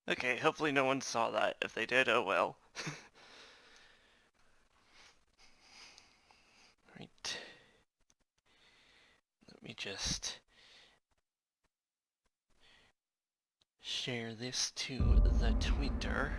Okay, hopefully no one saw that. If they did, oh well. Right. Let me just share this to the Twitter.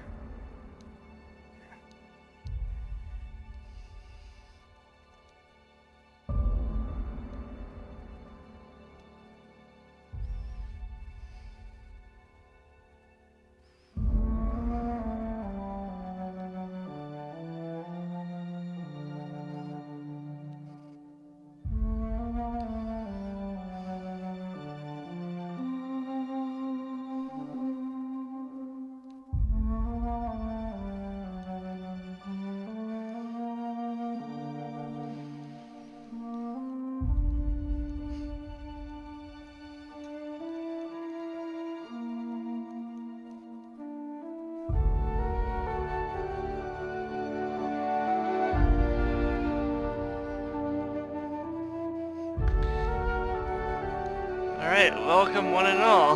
Alright, welcome one and all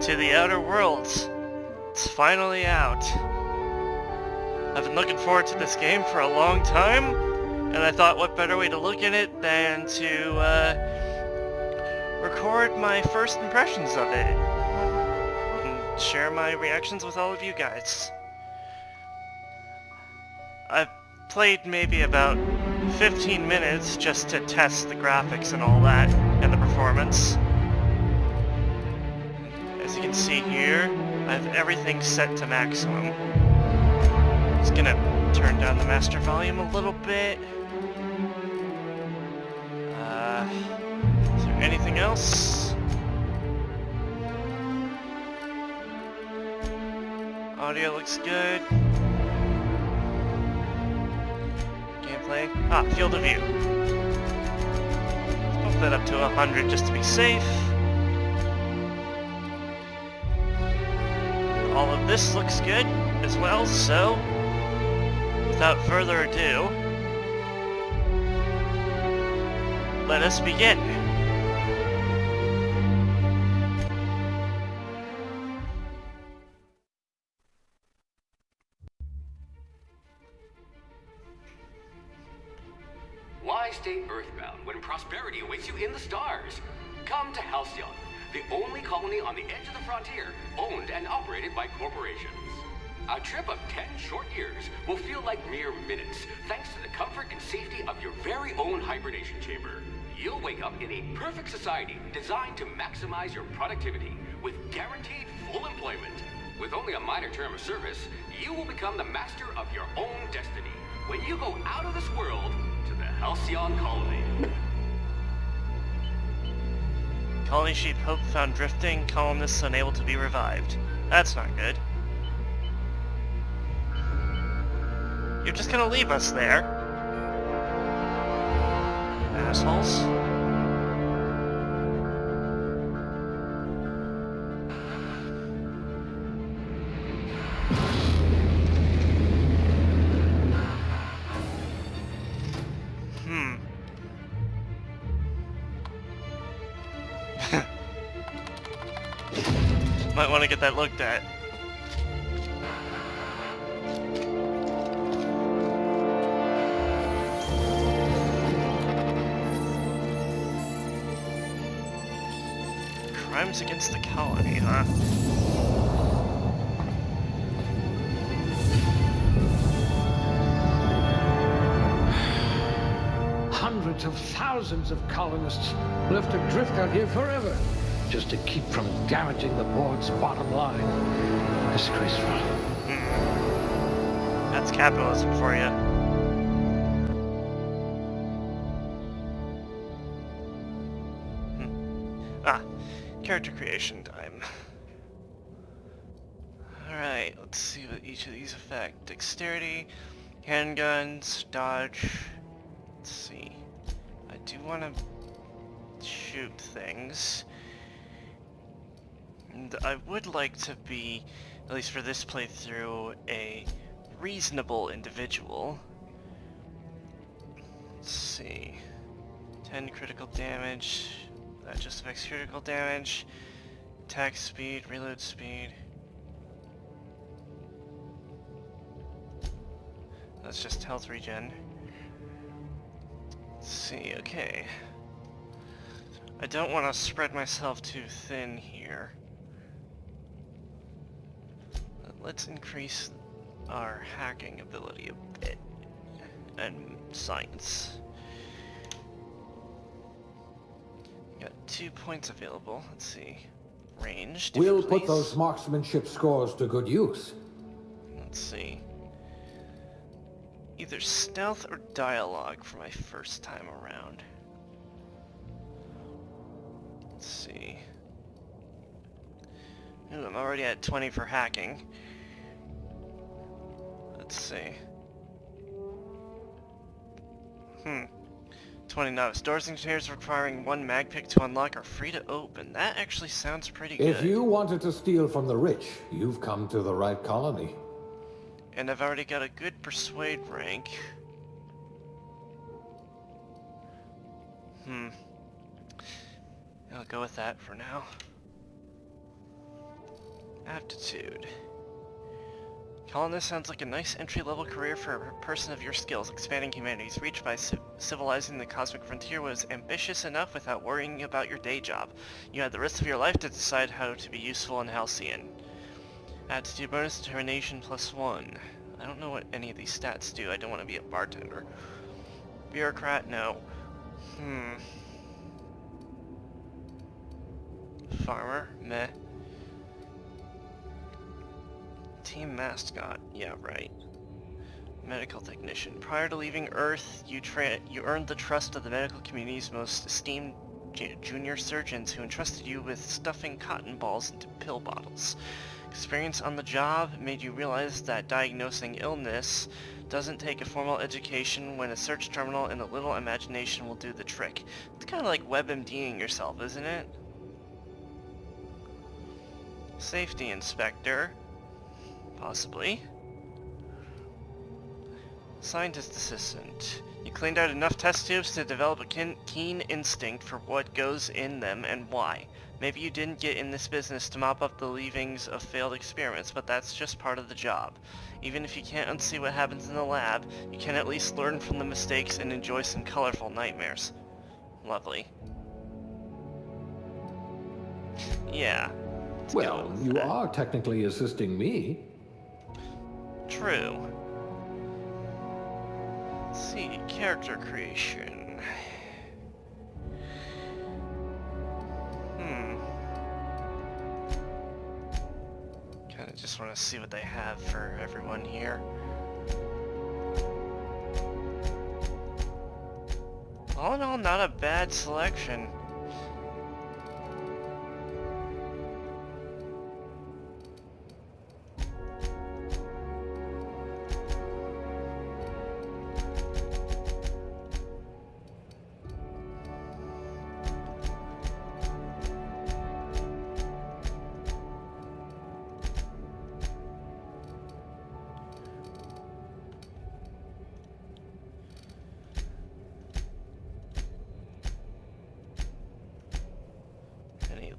to the Outer Worlds. It's finally out. I've been looking forward to this game for a long time, and I thought what better way to look at it than to record my first impressions of it and share my reactions with all of you guys. I've played maybe about 15 minutes just to test the graphics and all that, and the performance. As you can see here, I have everything set to maximum. Just gonna turn down the master volume a little bit. Is there anything else? Audio looks good. Gameplay. Field of view. Let's bump that up to 100 just to be safe. All of this looks good as well, so without further ado, let us begin. Why stay earthbound when prosperity awaits you in the stars? Come to Halcyon, the only colony on the edge of the frontier, owned and operated by corporations. A trip of 10 short years will feel like mere minutes, thanks to the comfort and safety of your very own hibernation chamber. You'll wake up in a perfect society designed to maximize your productivity with guaranteed full employment. With only a minor term of service, you will become the master of your own destiny when you go out of this world to the Halcyon colony. Colony Sheep Hope found drifting, colonists unable to be revived. That's not good. You're just gonna leave us there? Assholes. Might want to get that looked at. Crimes against the colony, huh? Hundreds of thousands of colonists left adrift out here forever, just to keep from damaging the board's bottom line. Disgraceful. That's capitalism for you. Character creation time. Alright, let's see what each of these affect. Dexterity, handguns, dodge. Let's see. I do want to shoot things. And I would like to be, at least for this playthrough, a reasonable individual. Let's see. 10 critical damage. That just affects critical damage. Attack speed, reload speed. that's just health regen. Let's see, okay. I don't want to spread myself too thin here. Let's increase our hacking ability a bit. And science. Got 2 points available. Let's see. Range. We'll put those marksmanship scores to good use. Let's see. Either stealth or dialogue for my first time around. Let's see. Ooh, I'm already at 20 for hacking. Let's see. 20 novice. Doors and stairs requiring 1 mag pick to unlock are free to open. That actually sounds pretty good. If you wanted to steal from the rich, you've come to the right colony. And I've already got a good persuade rank. I'll go with that for now. Aptitude. Colonist sounds like a nice entry-level career for a person of your skills. Expanding humanity's reach by civilizing the cosmic frontier was ambitious enough without worrying about your day job. You had the rest of your life to decide how to be useful in Halcyon. Aptitude bonus, determination +1. I don't know what any of these stats do. I don't want to be a bartender. Bureaucrat, no. Farmer, meh. Team mascot, yeah, right. Medical technician. Prior to leaving Earth, you earned the trust of the medical community's most esteemed junior surgeons who entrusted you with stuffing cotton balls into pill bottles. Experience on the job made you realize that diagnosing illness doesn't take a formal education when a search terminal and a little imagination will do the trick. It's kind of like WebMDing yourself, isn't it? Safety inspector. Possibly. Scientist assistant. You cleaned out enough test tubes to develop a keen instinct for what goes in them and why. Maybe you didn't get in this business to mop up the leavings of failed experiments, but that's just part of the job. Even if you can't unsee what happens in the lab, you can at least learn from the mistakes and enjoy some colorful nightmares. Lovely. Yeah. Well, you are technically assisting me. True. Let's see, character creation. Kinda just want to see what they have for everyone here. All in all, not a bad selection.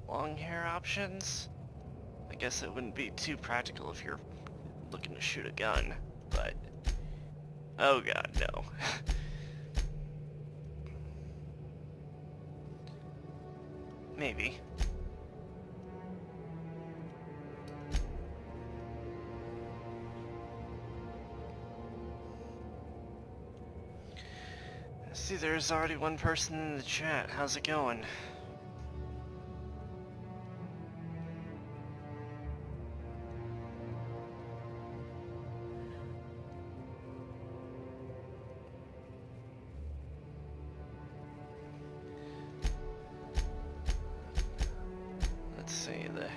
Long hair options? I guess it wouldn't be too practical if you're looking to shoot a gun, but... Oh god, no. Maybe. I see there's already one person in the chat. How's it going?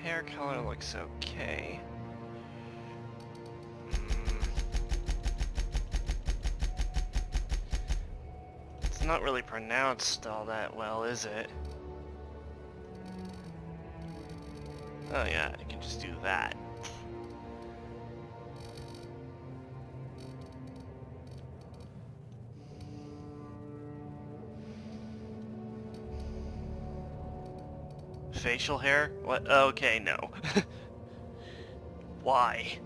Hair color looks okay. It's not really pronounced all that well, is it? Oh yeah, I can just do that. Facial hair? What? Okay, no. Why?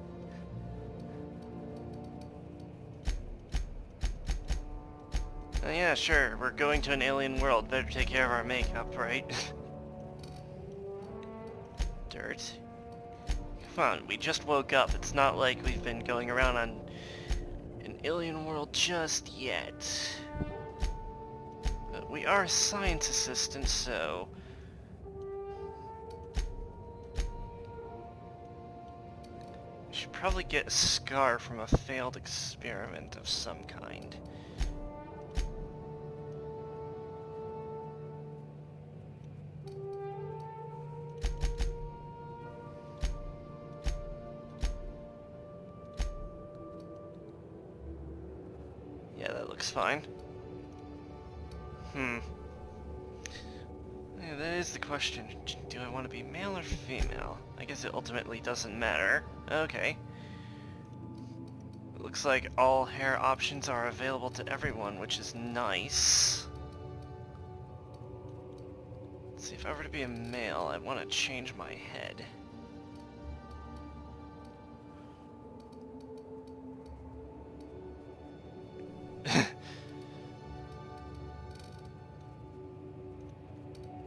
Yeah, sure. We're going to an alien world. Better take care of our makeup, right? Dirt. Come on, we just woke up. It's not like we've been going around on an alien world just yet. But we are science assistants, so... we should probably get a scar from a failed experiment of some kind. Yeah, that looks fine. Yeah, that is the question. Do I want to be male or female? I guess it ultimately doesn't matter. Okay. It looks like all hair options are available to everyone, which is nice. Let's see, if I were to be a male, I'd want to change my head.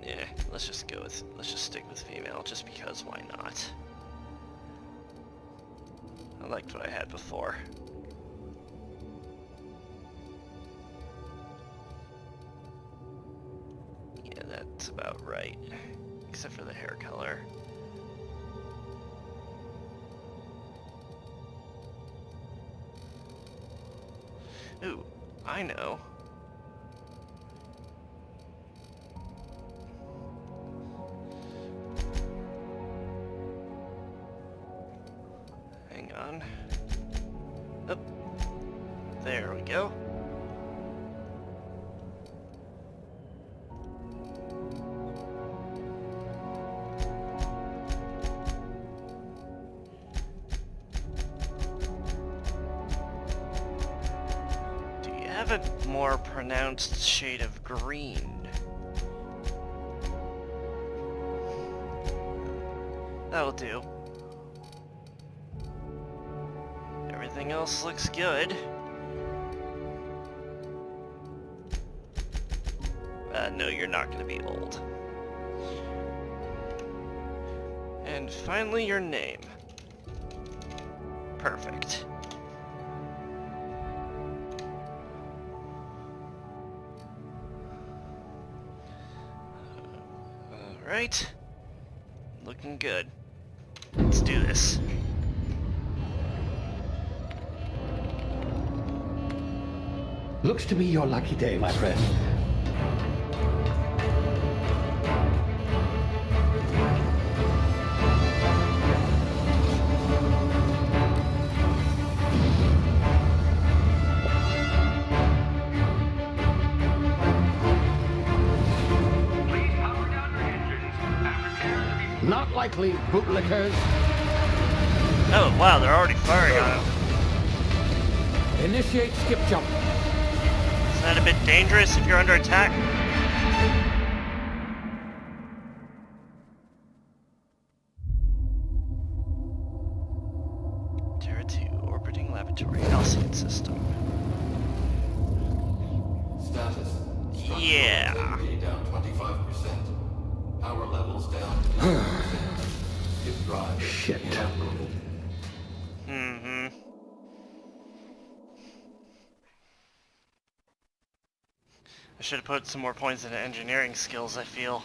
Yeah, let's just stick with female, just because why not? I liked what I had before. Yeah, that's about right. Except for the hair color. Ooh, I know. Hang on. Oh, there we go. Do you have a more pronounced shade of green? That'll do. Everything else looks good. No, you're not gonna be old. And finally, your name. Perfect. Alright. Looking good. Let's do this. Looks to be your lucky day, my friend. Please power down your engines and prepare to be... Not likely, bootlickers. Oh, wow, they're already firing on him. Initiate skip jump. Isn't that a bit dangerous if you're under attack? Terra 2, orbiting laboratory, Halcyon system. Status. Yeah. Integrity down 25%. Power levels down 10%. Skip drive. Shit. Inoperable. I should have put some more points into engineering skills, I feel.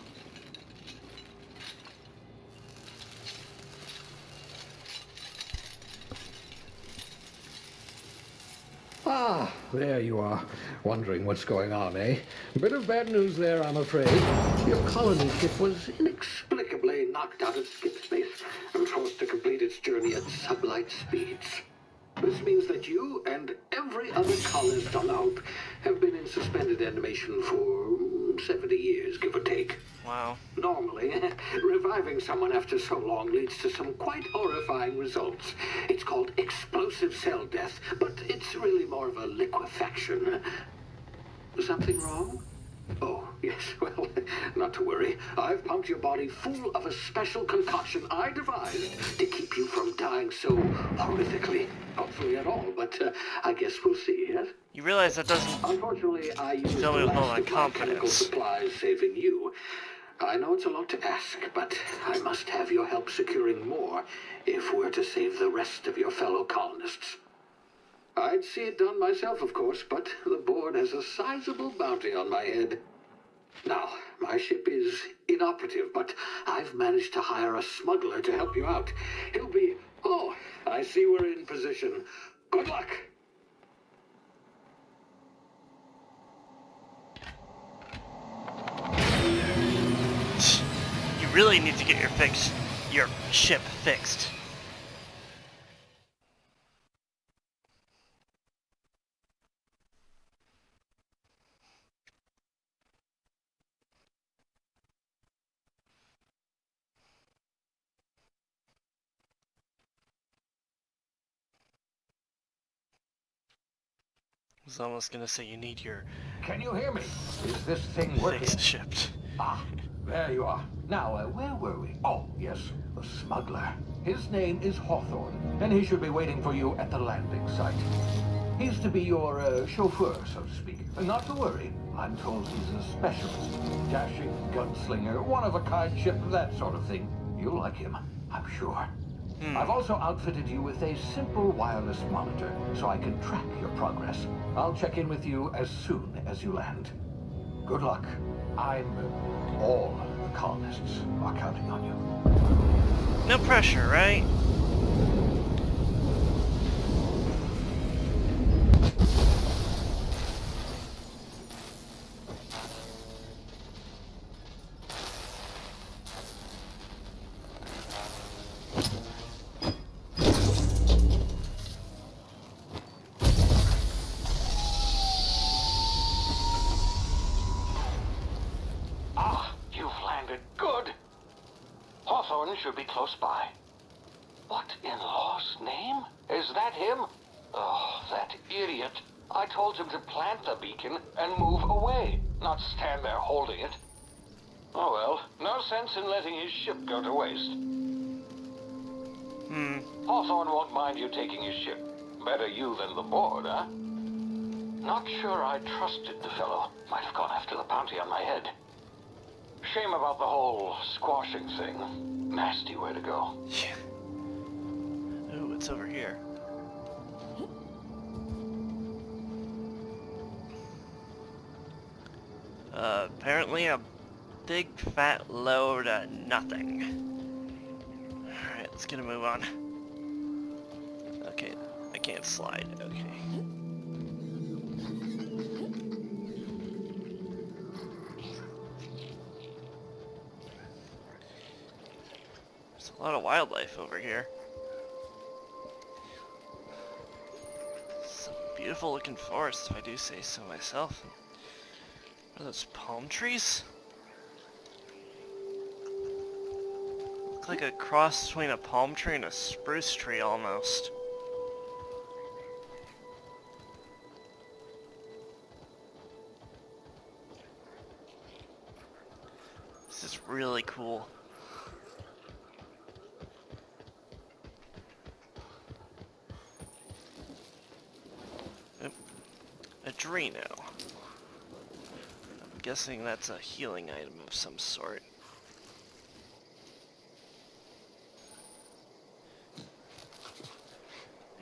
Ah, there you are. Wondering what's going on, eh? Bit of bad news there, I'm afraid. Your colony ship was inexplicably knocked out of skip space and forced to complete its journey at sublight speeds. This means that you and every other colonist on Hope have been in suspended animation for 70 years, give or take. Wow. Normally, reviving someone after so long leads to some quite horrifying results. It's called explosive cell death, but it's really more of a liquefaction. Something wrong? Oh, yes, well, not to worry. I've pumped your body full of a special concoction I devised to keep you from dying so horrifically. Hopefully at all, but I guess we'll see, yes? You realize that doesn't Unfortunately, I use fill the me with all last that of my chemical confidence. supplies saving you. I know it's a lot to ask, but I must have your help securing more if we're to save the rest of your fellow colonists. I'd see it done myself, of course, but the board has a sizable bounty on my head. Now, my ship is inoperative, but I've managed to hire a smuggler to help you out. He'll be... Oh, I see we're in position. Good luck! You really need to get your ship fixed. I was almost gonna say you need your Can you hear me? Is this thing working? fixed ship. Ah, there you are. Now, where were we? Oh, yes, the smuggler. His name is Hawthorne, and he should be waiting for you at the landing site. He's to be your chauffeur, so to speak. Not to worry. I'm told he's a specialist. Dashing gunslinger, one-of-a-kind ship, that sort of thing. You'll like him, I'm sure. I've also outfitted you with a simple wireless monitor, so I can track your progress. I'll check in with you as soon as you land. Good luck. All the colonists are counting on you. No pressure, right? You've landed good. Hawthorne should be close by. What in law's name? Is that him? Oh, that idiot. I told him to plant the beacon and move away, not stand there holding it. Oh well, no sense in letting his ship go to waste. Hawthorne won't mind you taking his ship. Better you than the board, huh? Not sure I trusted the fellow. Might have gone after the bounty on my head. Shame about the whole squashing thing. Nasty way to go. Yeah. Ooh, it's over here. Apparently a big fat load of nothing. Alright, let's get a move on. Okay, I can't slide, okay. There's a lot of wildlife over here. Some beautiful looking forest, if I do say so myself. Are those palm trees? Look like a cross between a palm tree and a spruce tree almost. This is really cool. Oop. Adreno. I'm guessing that's a healing item of some sort.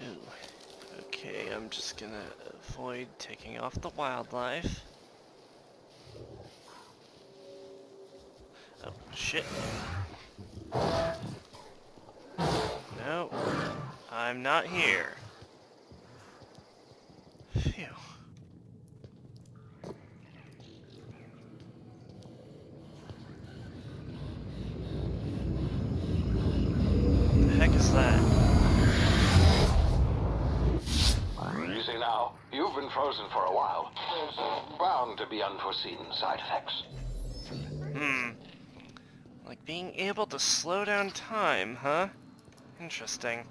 Ooh. Okay, I'm just gonna avoid taking off the wildlife. Oh, shit. No, I'm not here. Phew. The heck is that? Easy now. You've been frozen for a while. There's bound to be unforeseen side effects. Like being able to slow down time, huh? Interesting.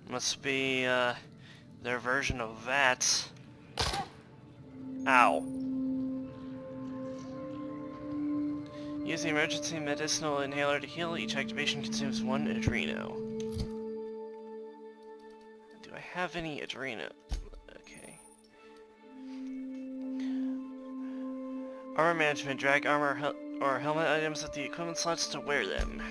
Must be, their version of VATS. Ow. Use the emergency medicinal inhaler to heal. Each activation consumes 1 adreno. Do I have any adreno? Okay. Armor management. Drag armor or helmet items at the equipment slots to wear them.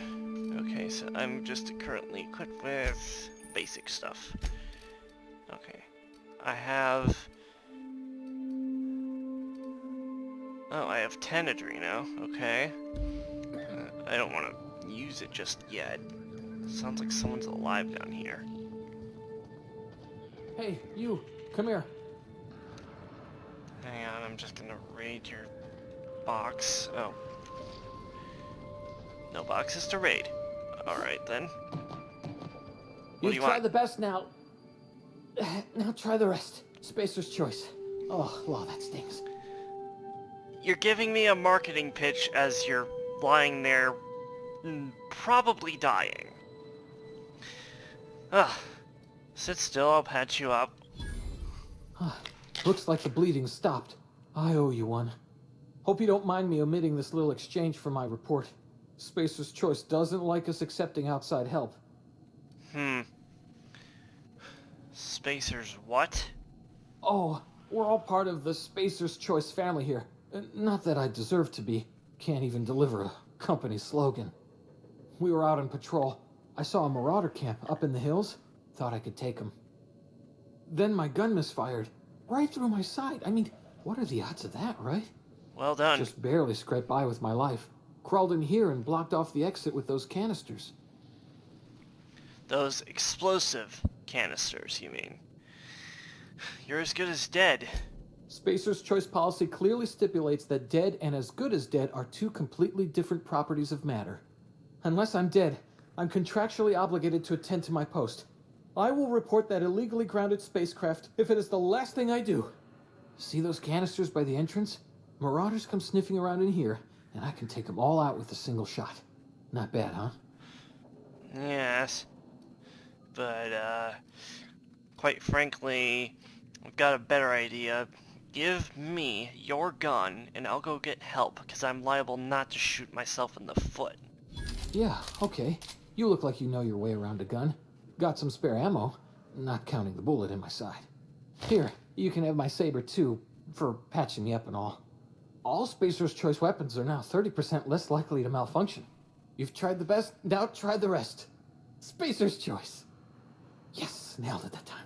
Okay, so I'm just currently equipped with basic stuff. Okay. I have... Oh, I have 10 Adreno. Okay. I don't want to use it just yet. Sounds like someone's alive down here. Hey, you, come here. Hang on, I'm just gonna raid your box. Oh. No boxes to raid. Alright then. What do you Try want? the best now. Now try the rest. Spacer's choice. Oh, well, that stings. You're giving me a marketing pitch as you're lying there, probably dying. Ugh. Sit still, I'll patch you up. Looks like the bleeding stopped. I owe you one. Hope you don't mind me omitting this little exchange for my report. Spacer's choice doesn't like us accepting outside help. Spacer's what? Oh, we're all part of the Spacer's Choice family here. Not that I deserve to be. Can't even deliver a company slogan. We were out on patrol. I saw a marauder camp up in the hills. Thought I could take them. Then my gun misfired. Right through my side. I mean, what are the odds of that, right? Well done. Just barely scraped by with my life. Crawled in here and blocked off the exit with those canisters. Those explosive canisters, you mean? You're as good as dead. Spacer's Choice policy clearly stipulates that dead and as good as dead are two completely different properties of matter. Unless I'm dead, I'm contractually obligated to attend to my post. I will report that illegally grounded spacecraft if it is the last thing I do. See those canisters by the entrance? Marauders come sniffing around in here, and I can take them all out with a single shot. Not bad, huh? Yes. But, quite frankly, I've got a better idea. Give me your gun, and I'll go get help, because I'm liable not to shoot myself in the foot. Yeah, okay. You look like you know your way around a gun. Got some spare ammo, not counting the bullet in my side. Here, you can have my saber too, for patching me up and all. All Spacer's Choice weapons are now 30% less likely to malfunction. You've tried the best, now try the rest. Spacer's Choice. Yes, nailed it that time.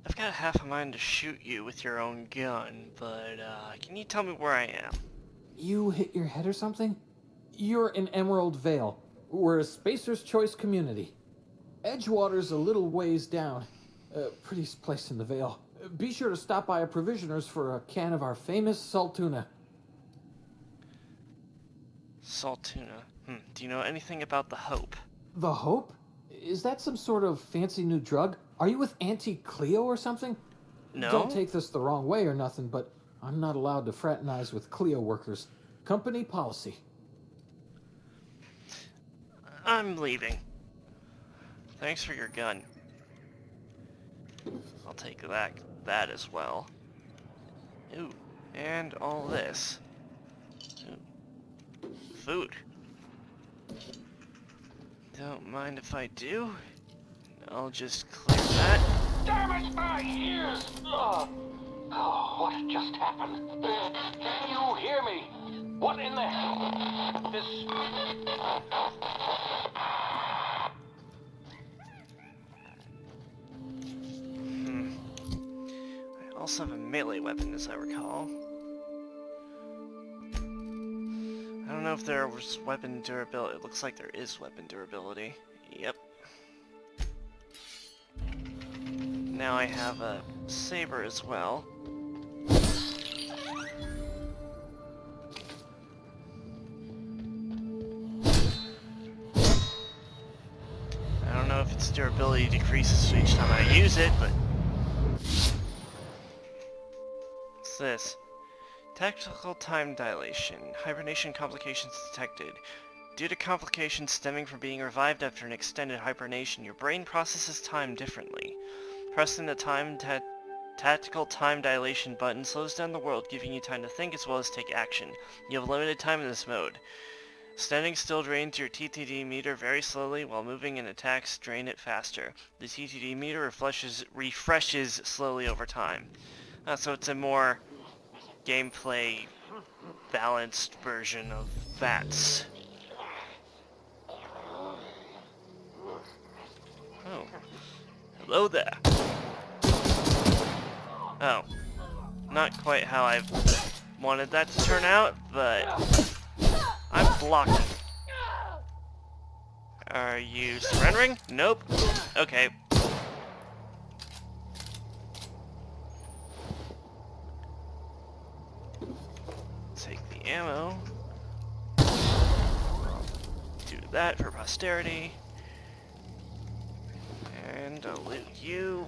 I've got half a mind to shoot you with your own gun, but, can you tell me where I am? You hit your head or something? You're in Emerald Vale. We're a Spacer's Choice community. Edgewater's a little ways down. Prettiest place in the Vale. Be sure to stop by a provisioner's for a can of our famous salt tuna. Salt tuna. Do you know anything about the Hope? The Hope? Is that some sort of fancy new drug? Are you with Auntie Cleo or something? No? Don't take this the wrong way or nothing, but I'm not allowed to fraternize with Cleo workers. Company policy. I'm leaving. Thanks for your gun. I'll take that as well. Ooh, and all this. Ooh. Food. Don't mind if I do. I'll just clear that. Damn it, my ears! Oh, what just happened? Can you hear me? What in the hell? I also have a melee weapon, as I recall. I don't know if there was weapon durability. It looks like there is weapon durability. Yep. Now I have a saber as well. I don't know if its durability decreases each time I use it, but... What's this? Tactical time dilation. Hibernation complications detected. Due to complications stemming from being revived after an extended hibernation, your brain processes time differently. Pressing the tactical time dilation button slows down the world, giving you time to think as well as take action. You have limited time in this mode. Standing still drains your TTD meter very slowly, while moving and attacks drain it faster. The TTD meter refreshes slowly over time. So it's a more gameplay balanced version of VATS. Oh. Hello there. Oh. Not quite how I wanted that to turn out, but I'm blocking. Are you surrendering? Nope. Okay. Take the ammo. Do that for posterity. And I'll loot you.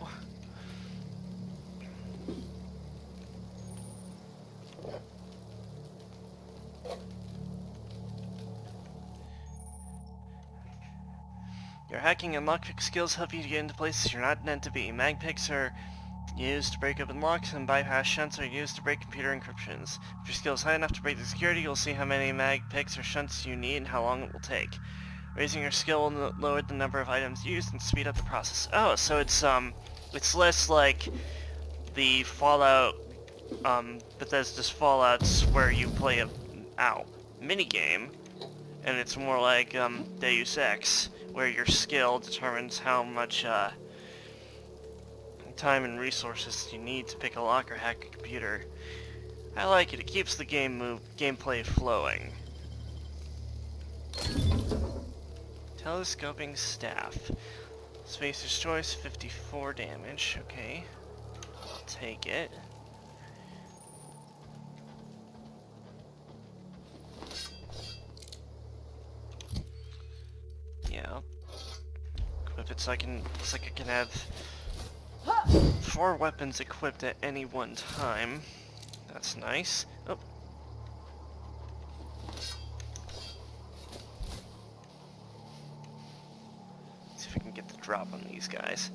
Your hacking and lockpick skills help you to get into places you're not meant to be. Mag picks are used to break open locks, and bypass shunts are used to break computer encryptions. If your skill is high enough to break the security, you'll see how many mag picks or shunts you need and how long it will take. Raising your skill will lower the number of items used and speed up the process. Oh, so it's less like the Fallout, Bethesda's Fallouts where you play a, minigame, and it's more like, Deus Ex, where your skill determines how much, time and resources you need to pick a lock or hack a computer. I like it. It keeps the gameplay flowing. Telescoping staff. Spacer's choice, 54 damage. Okay. I'll take it. Yeah. I'll equip it so I can have 4 weapons equipped at any one time. That's nice. Oh. See if I can get the drop on these guys.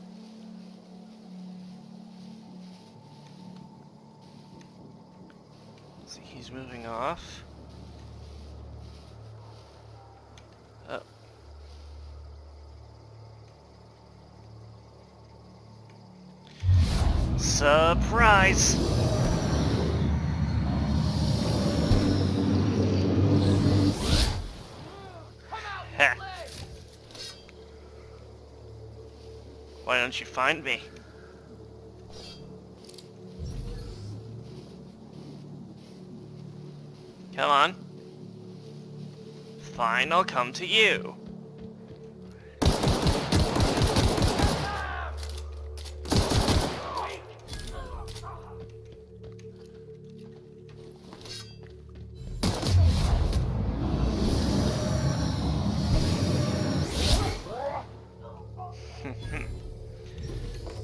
See, he's moving off. Oh. Surprise! Ha! Why don't you find me? Come on. Fine, I'll come to you.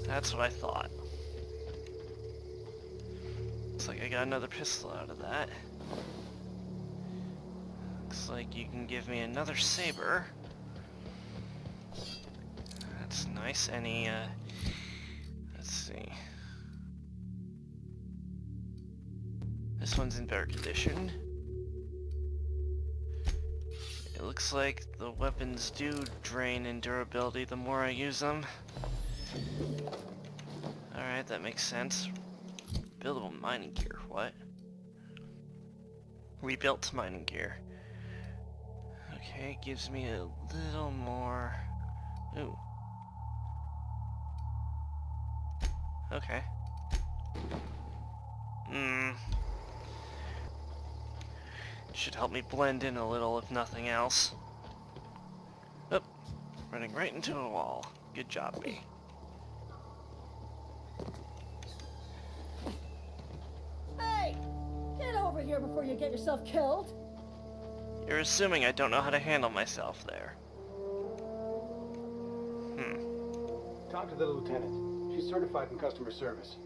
That's what I thought. Looks like I got another pistol out of that. Looks like you can give me another saber. That's nice. Any, let's see. This one's in better condition. It looks like the weapons do drain in durability the more I use them. Alright, that makes sense. Buildable mining gear, what? Rebuilt mining gear. Okay, gives me a little more... Ooh. Okay. Should help me blend in a little, if nothing else. Oh, running right into a wall. Good job, me. Hey! Get over here before you get yourself killed! You're assuming I don't know how to handle myself there. Talk to the lieutenant. She's certified in customer service.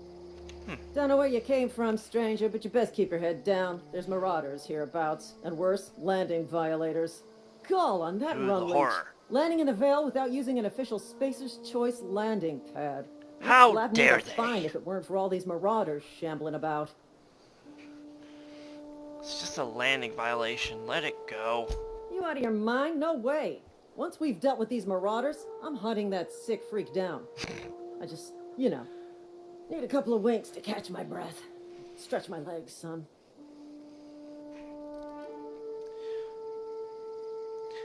Don't know where you came from, stranger, but you best keep your head down. There's marauders hereabouts, and worse, landing violators. Call on that Ooh, run the leech. horror. Landing in the Vale without using an official Spacer's Choice landing pad. How Slap me dare up they? fine if it weren't for all these marauders shambling about. It's just a landing violation. Let it go. You out of your mind? No way. Once we've dealt with these marauders, I'm hunting that sick freak down. I just, you know, need a couple of winks to catch my breath. Stretch my legs, son.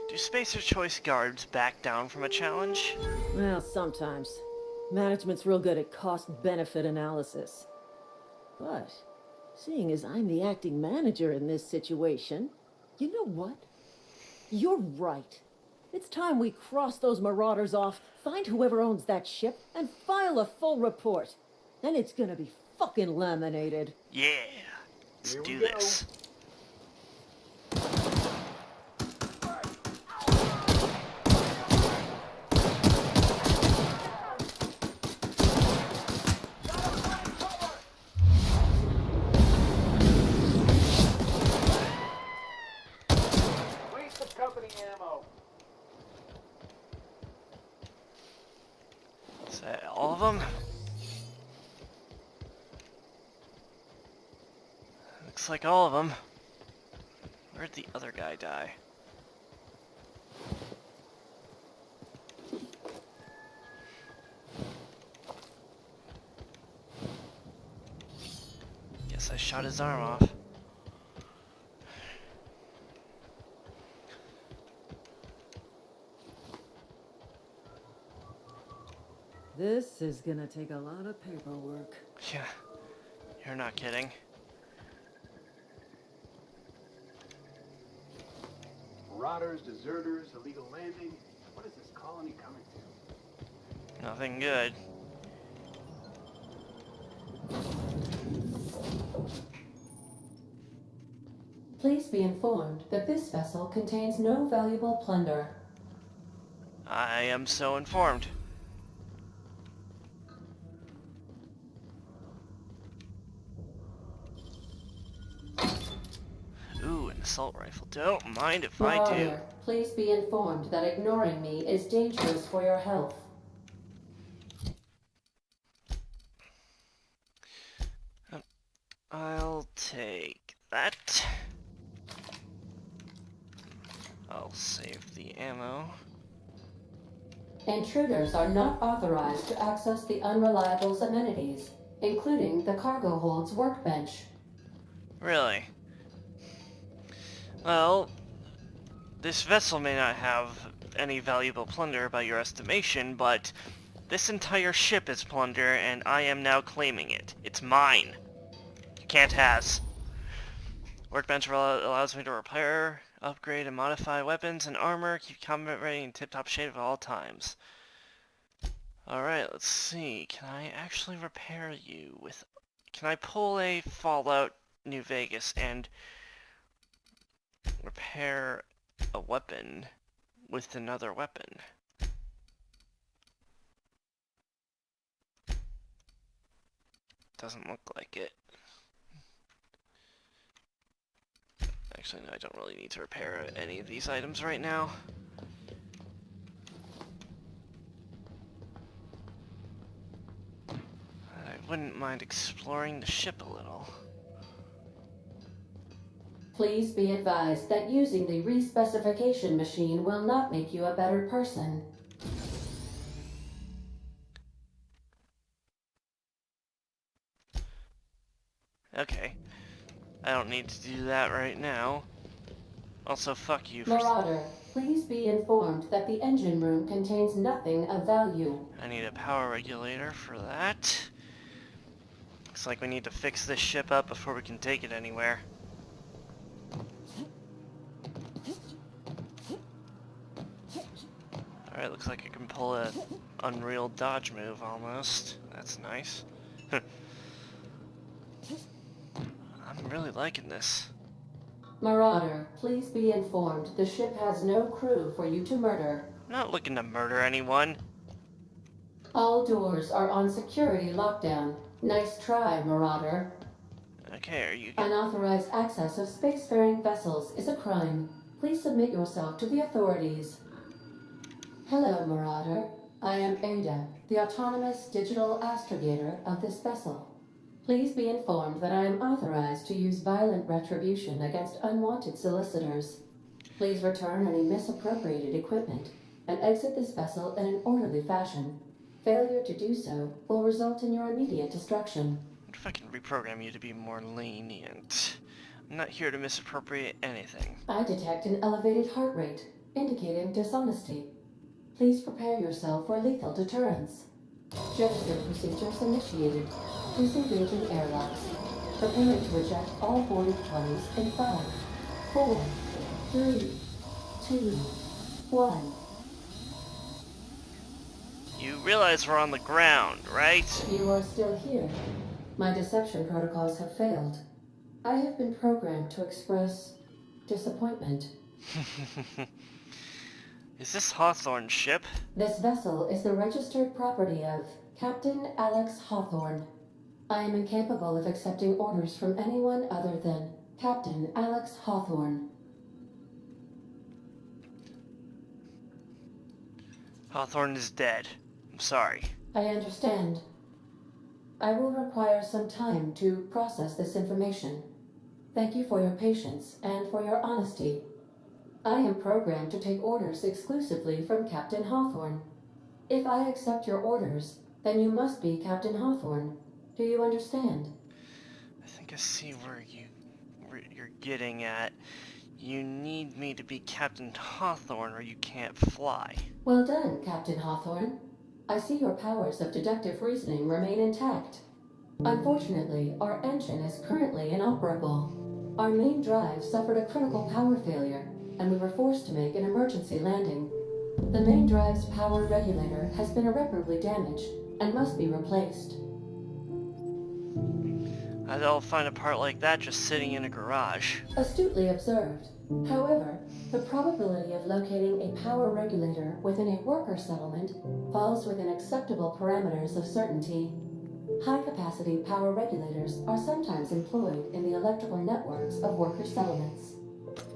Do Spacer Choice guards back down from a challenge? Well, sometimes. Management's real good at cost-benefit analysis. But, seeing as I'm the acting manager in this situation, you know what? You're right. It's time we cross those marauders off, find whoever owns that ship, and file a full report. Then it's gonna be fucking laminated. Yeah. Let's do this. Waste of company ammo. Is that all of them? Looks like all of them. Where'd the other guy die? Guess I shot his arm off. This is gonna take a lot of paperwork. Yeah, you're not kidding. Marauders, deserters, illegal landing. What is this colony coming to? Nothing good. Please be informed that this vessel contains no valuable plunder. I am so informed. Ooh, an assault rifle. Don't mind if I do. Marauder, please be informed that ignoring me is dangerous for your health. I'll take that. I'll save the ammo. Intruders are not authorized to access the Unreliable's amenities, including the cargo hold's workbench. Really? Well, this vessel may not have any valuable plunder by your estimation, but this entire ship is plunder, and I am now claiming it. It's mine. You can't has. Workbench allows me to repair, upgrade, and modify weapons and armor, keep combat ready in tip-top shape at all times. Alright, let's see. Can I actually repair you with... Can I pull a Fallout New Vegas and repair a weapon with another weapon? Doesn't look like it. Actually, no, I don't really need to repair any of these items right now. I wouldn't mind exploring the ship a little. Please be advised that using the respecification machine will not make you a better person. Okay. I don't need to do that right now. Also, fuck you for... Marauder, please be informed that the engine room contains nothing of value. I need a power regulator for that. Looks like we need to fix this ship up before we can take it anywhere. Alright, looks like I can pull a Unreal dodge move almost. That's nice. I'm really liking this. Marauder, please be informed the ship has no crew for you to murder. I'm not looking to murder anyone. All doors are on security lockdown. Nice try, Marauder. Okay, are you... Unauthorized access of spacefaring vessels is a crime. Please submit yourself to the authorities. Hello, Marauder. I am Ada, the autonomous digital astrogator of this vessel. Please be informed that I am authorized to use violent retribution against unwanted solicitors. Please return any misappropriated equipment and exit this vessel in an orderly fashion. Failure to do so will result in your immediate destruction. What if I can reprogram you to be more lenient? I'm not here to misappropriate anything. I detect an elevated heart rate, indicating dishonesty. Please prepare yourself for lethal deterrence. Jettison procedures initiated. Disengaging airlocks. Preparing to eject all boarded planes in 5, 4, 3, 2, 1. You realize we're on the ground, right? You are still here. My deception protocols have failed. I have been programmed to express disappointment. Is this Hawthorne's ship? This vessel is the registered property of Captain Alex Hawthorne. I am incapable of accepting orders from anyone other than Captain Alex Hawthorne. Hawthorne is dead. I'm sorry. I understand. I will require some time to process this information. Thank you for your patience and for your honesty. I am programmed to take orders exclusively from Captain Hawthorne. If I accept your orders, then you must be Captain Hawthorne. Do you understand? I think I see where you're getting at. You need me to be Captain Hawthorne or you can't fly. Well done, Captain Hawthorne. I see your powers of deductive reasoning remain intact. Unfortunately, our engine is currently inoperable. Our main drive suffered a critical power failure, and we were forced to make an emergency landing. The main drive's power regulator has been irreparably damaged and must be replaced. I'll find a part like that just sitting in a garage. Astutely observed. However, the probability of locating a power regulator within a worker settlement falls within acceptable parameters of certainty. High-capacity power regulators are sometimes employed in the electrical networks of worker settlements.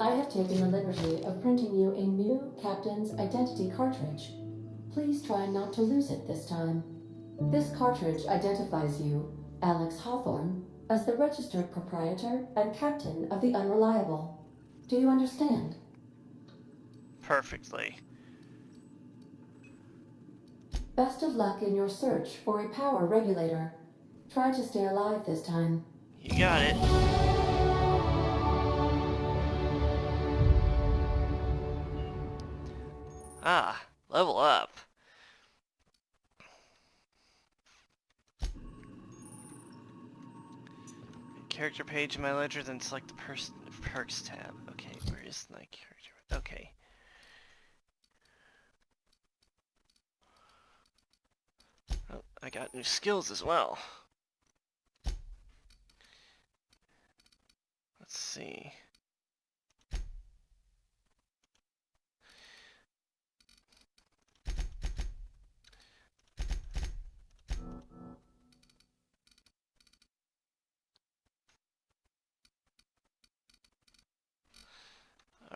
I have taken the liberty of printing you a new Captain's Identity cartridge. Please try not to lose it this time. This cartridge identifies you, Alex Hawthorne, as the registered proprietor and captain of the Unreliable. Do you understand? Perfectly. Best of luck in your search for a power regulator. Try to stay alive this time. You got it. Ah, level up. Character page in my ledger, then select the perks tab. Okay, where is my character? Okay. Oh, I got new skills as well. Let's see.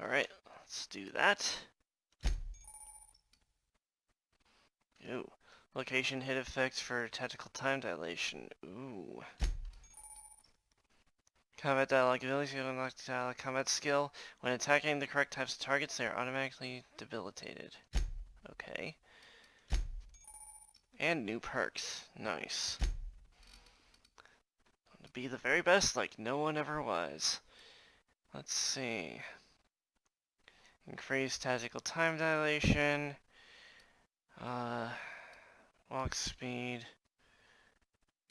Alright, let's do that. Ooh. Location hit effects for tactical time dilation. Ooh. Combat dialogue ability to unlock dialogue combat skill. When attacking the correct types of targets, they are automatically debilitated. Okay. And new perks. Nice. To be the very best like no one ever was. Let's see. Increase tactical time dilation. Walk speed.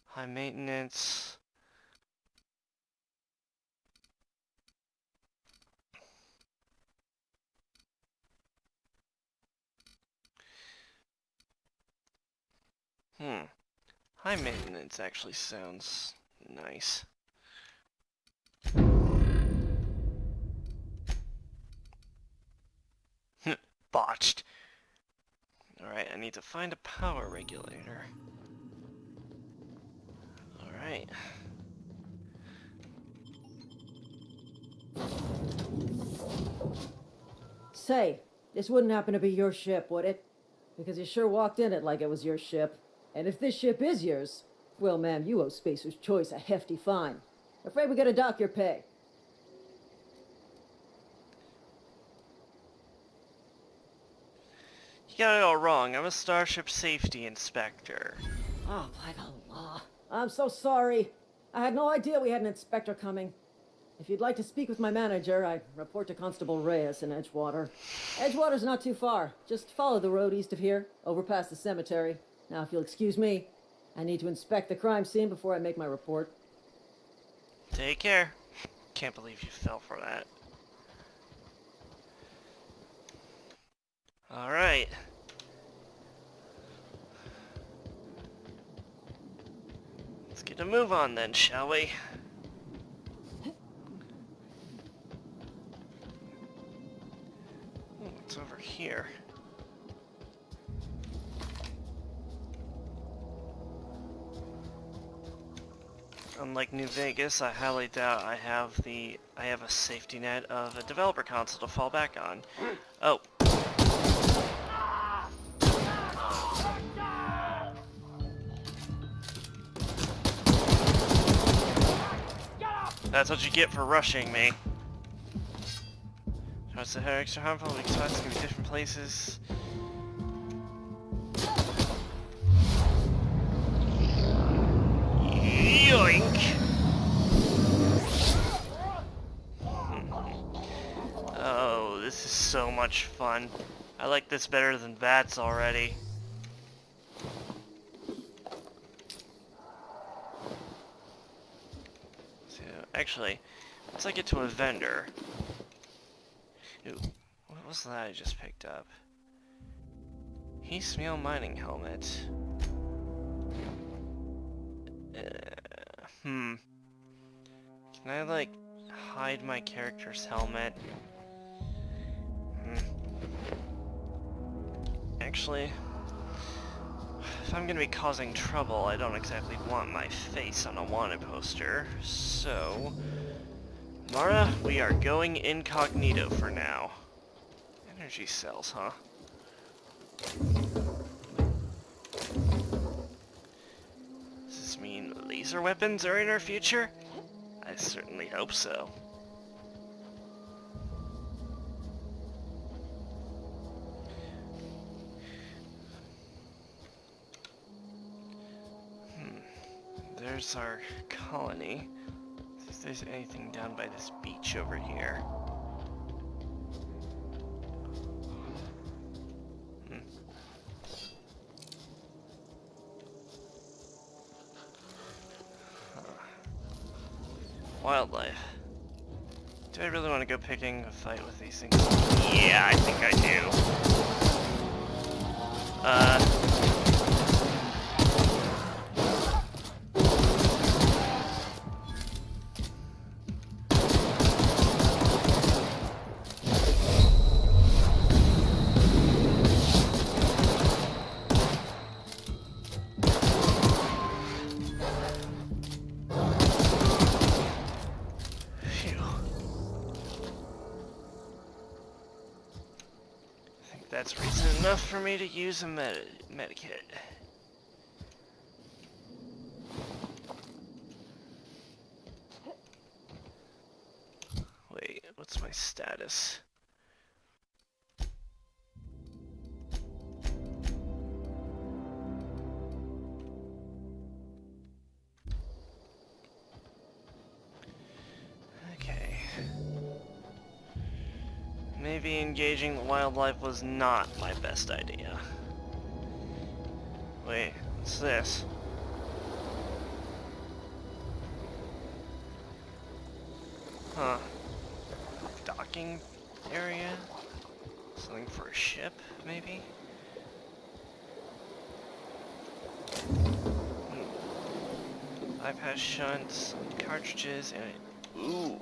High maintenance. High maintenance actually sounds nice. Botched. Alright, I need to find a power regulator. Alright. Say, this wouldn't happen to be your ship, would it? Because you sure walked in it like it was your ship. And if this ship is yours, well, ma'am, you owe Spacer's Choice a hefty fine. Afraid we gotta dock your pay. You got it all wrong. I'm a Starship Safety Inspector. Oh, by the law. I'm so sorry. I had no idea we had an inspector coming. If you'd like to speak with my manager, I'd report to Constable Reyes in Edgewater. Edgewater's not too far. Just follow the road east of here, over past the cemetery. Now, if you'll excuse me, I need to inspect the crime scene before I make my report. Take care. Can't believe you fell for that. Alright. Let's get a move on then, shall we? Ooh, what's over here? Unlike New Vegas, I highly doubt I have a safety net of a developer console to fall back on. Oh. That's what you get for rushing me. Shots that are extra harmful, weak spots can be different places. Yoink! Oh, this is so much fun. I like this better than bats already. So, actually, once I get to a vendor... Ooh, what was that I just picked up? Piecemeal mining helmet. Can I, like, hide my character's helmet? Actually, if I'm gonna be causing trouble, I don't exactly want my face on a wanted poster, so... Mara, we are going incognito for now. Energy cells, huh? Does this mean laser weapons are in our future? I certainly hope so. There's our colony. See if there's anything down by this beach over here. Wildlife. Do I really want to go picking a fight with these things? Yeah, I think I do. That's reason enough for me to use a medikit. Wait, what's my status? Okay. Maybe engaging the wildlife was not my best idea. Wait, what's this? Huh. Docking area? Something for a ship, maybe? Bypass shunts, cartridges, and ooh,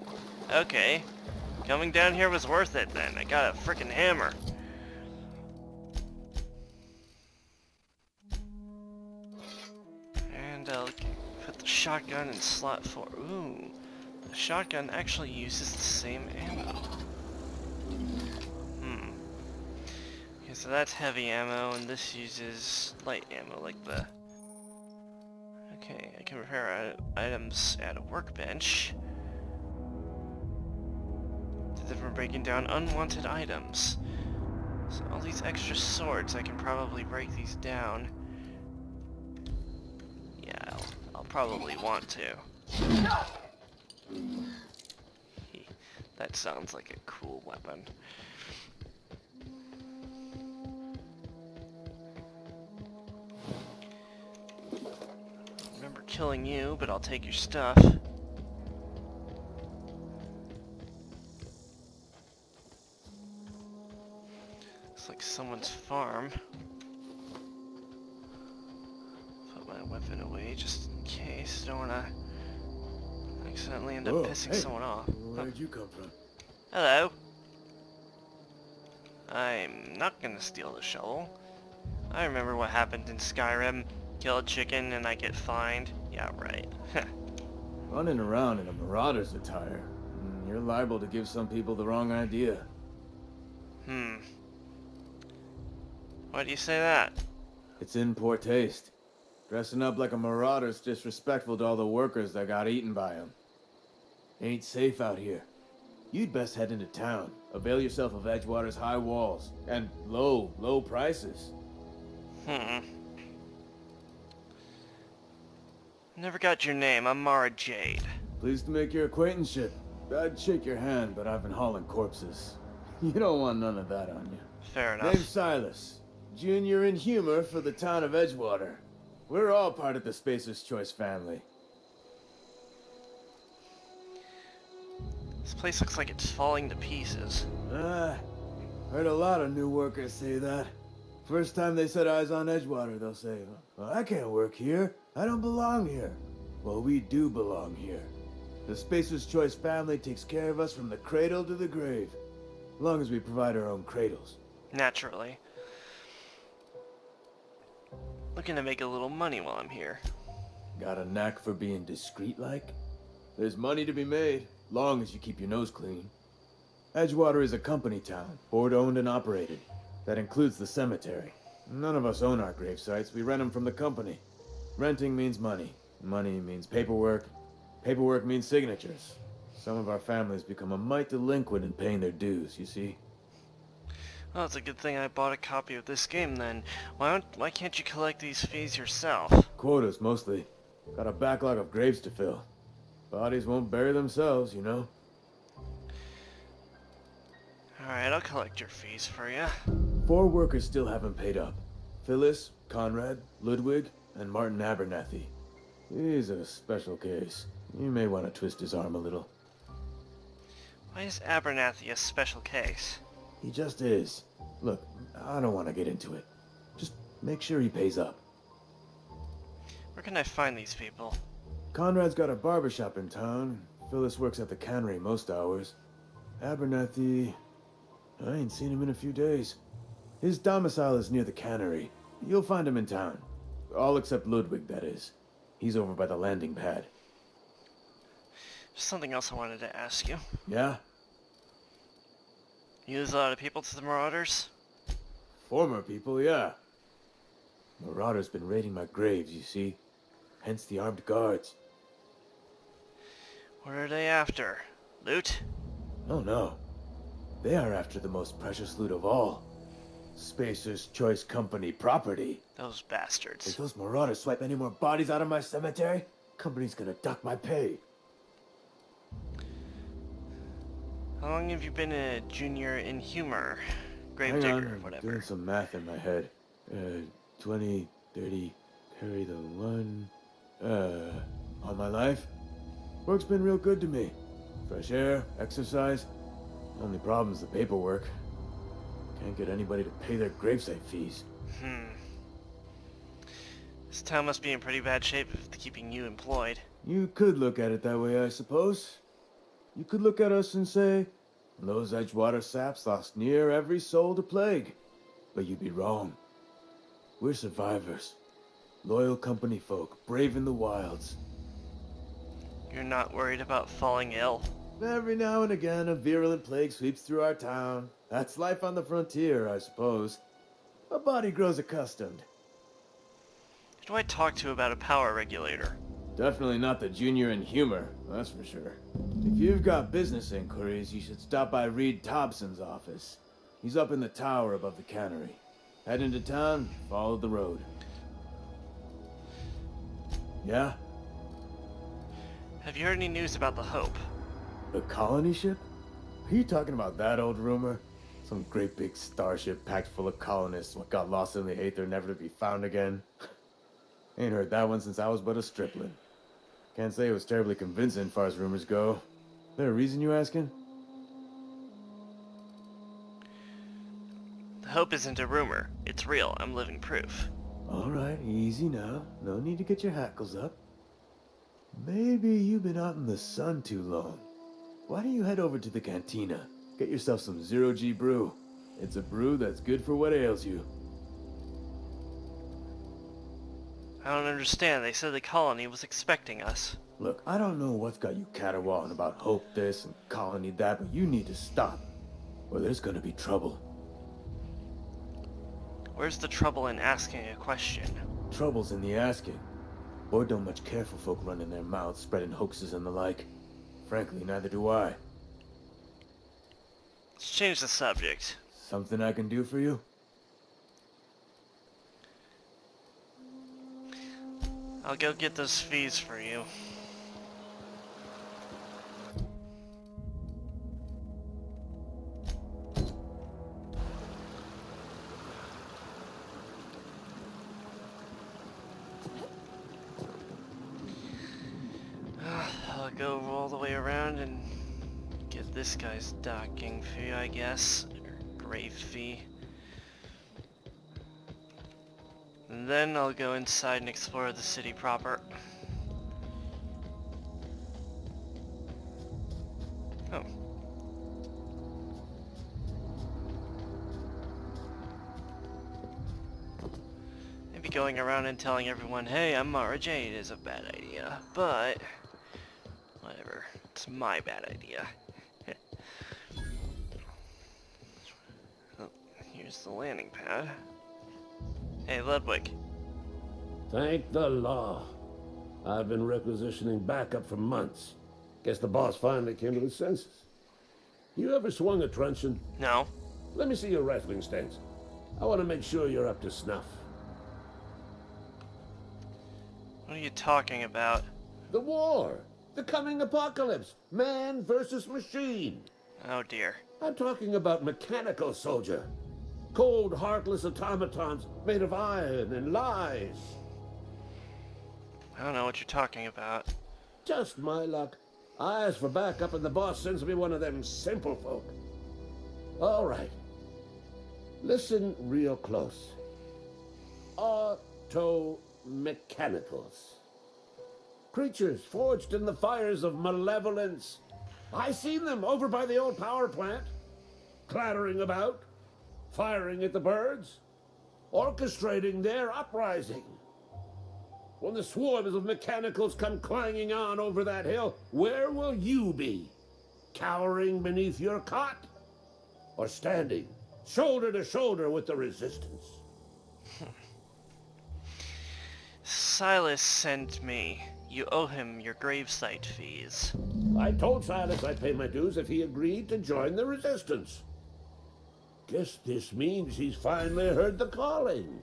okay. Coming down here was worth it then. I got a frickin' hammer. And I'll put the shotgun in slot 4. Ooh, the shotgun actually uses the same ammo. Okay, so that's heavy ammo, and this uses light ammo, like the... Okay, I can repair items at a workbench. From breaking down unwanted items. So all these extra swords, I can probably break these down. Yeah, I'll probably want to. That sounds like a cool weapon. Remember killing you, but I'll take your stuff. Looks like someone's farm. Put my weapon away just in case. Don't wanna accidentally end up pissing someone off. Where'd you come from? Hello. I'm not gonna steal the shovel. I remember what happened in Skyrim. Kill a chicken and I get fined. Yeah, right. Running around in a marauder's attire. You're liable to give some people the wrong idea. Why do you say that? It's in poor taste. Dressing up like a marauder's disrespectful to all the workers that got eaten by them. Ain't safe out here. You'd best head into town. Avail yourself of Edgewater's high walls. And low prices. Never got your name. I'm Mara Jade. Pleased to make your acquaintanceship. I'd shake your hand, but I've been hauling corpses. You don't want none of that on you. Fair enough. Name's Silas. Junior in humor for the town of Edgewater. We're all part of the Spacer's Choice family. This place looks like it's falling to pieces. Heard a lot of new workers say that. First time they set eyes on Edgewater, they'll say, well, I can't work here. I don't belong here. Well, we do belong here. The Spacer's Choice family takes care of us from the cradle to the grave. As long as we provide our own cradles. Naturally. Looking to make a little money while I'm here. Got a knack for being discreet-like? There's money to be made, long as you keep your nose clean. Edgewater is a company town, board-owned and operated. That includes the cemetery. None of us own our grave sites, we rent them from the company. Renting means money. Money means paperwork. Paperwork means signatures. Some of our families become a mite delinquent in paying their dues, you see? Well, it's a good thing I bought a copy of this game then. Why can't you collect these fees yourself? Quotas, mostly. Got a backlog of graves to fill. Bodies won't bury themselves, you know? Alright, I'll collect your fees for you. 4 workers still haven't paid up. Phyllis, Conrad, Ludwig, and Martin Abernathy. He's a special case. You may want to twist his arm a little. Why is Abernathy a special case? He just is. Look, I don't want to get into it. Just make sure he pays up. Where can I find these people? Conrad's got a barbershop in town. Phyllis works at the cannery most hours. Abernathy... I ain't seen him in a few days. His domicile is near the cannery. You'll find him in town. All except Ludwig, that is. He's over by the landing pad. There's something else I wanted to ask you. Yeah? You lose a lot of people to the Marauders? Former people, yeah. Marauders been raiding my graves, you see. Hence the armed guards. What are they after? Loot? Oh no. They are after the most precious loot of all. Spacer's Choice Company property. Those bastards. If those marauders swipe any more bodies out of my cemetery, company's gonna dock my pay. How long have you been a junior in humor? Hang Gravedigger, on, or I'm whatever. doing some math in my head. 20, 30, carry the 1. All my life? Work's been real good to me. Fresh air, exercise. Only problem's the paperwork. Can't get anybody to pay their gravesite fees. This town must be in pretty bad shape if it's keeping you employed. You could look at it that way, I suppose. You could look at us and say, those Edgewater saps lost near every soul to plague. But you'd be wrong. We're survivors. Loyal company folk, brave in the wilds. You're not worried about falling ill? Every now and again, a virulent plague sweeps through our town. That's life on the frontier, I suppose. A body grows accustomed. Who do I talk to about a power regulator? Definitely not the junior in humor, that's for sure. If you've got business inquiries, you should stop by Reed Thompson's office. He's up in the tower above the cannery. Head into town, follow the road. Yeah? Have you heard any news about the Hope? The colony ship? Are you talking about that old rumor? Some great big starship packed full of colonists what got lost in the aether never to be found again? Ain't heard that one since I was but a stripling. Can't say it was terribly convincing as far as rumors go. There a reason you asking? The Hope isn't a rumor. It's real. I'm living proof. Alright, easy now. No need to get your hackles up. Maybe you've been out in the sun too long. Why don't you head over to the cantina? Get yourself some zero-G brew. It's a brew that's good for what ails you. I don't understand. They said the colony was expecting us. Look, I don't know what's got you caterwauling about hope this and colony that, but you need to stop, or there's gonna be trouble. Where's the trouble in asking a question? Trouble's in the asking. Boy, don't much care for folk running their mouths, spreading hoaxes and the like. Frankly, neither do I. Let's change the subject. Something I can do for you? I'll go get those fees for you. I'll go all the way around and get this guy's docking fee, I guess. Or grave fee. And then I'll go inside and explore the city proper. Oh. Maybe going around and telling everyone, hey, I'm Mara Jade is a bad idea, but whatever. It's my bad idea. Oh, here's the landing pad. Hey, Ludwig. Thank the law. I've been requisitioning backup for months. Guess the boss finally came to his senses. You ever swung a truncheon? No. Let me see your rifling stance. I want to make sure you're up to snuff. What are you talking about? The war. The coming apocalypse. Man versus machine. Oh dear. I'm talking about mechanical soldier. Cold, heartless automatons made of iron and lies. I don't know what you're talking about. Just my luck. I ask for backup and the boss sends me one of them simple folk. All right. Listen real close. Auto-mechanicals. Creatures forged in the fires of malevolence. I seen them over by the old power plant. Clattering about. Firing at the birds, orchestrating their uprising. When the swarms of mechanicals come clanging on over that hill, where will you be? Cowering beneath your cot? Or standing, shoulder to shoulder with the resistance? Silas sent me. You owe him your gravesite fees. I told Silas I'd pay my dues if he agreed to join the resistance. Guess this means he's finally heard the calling.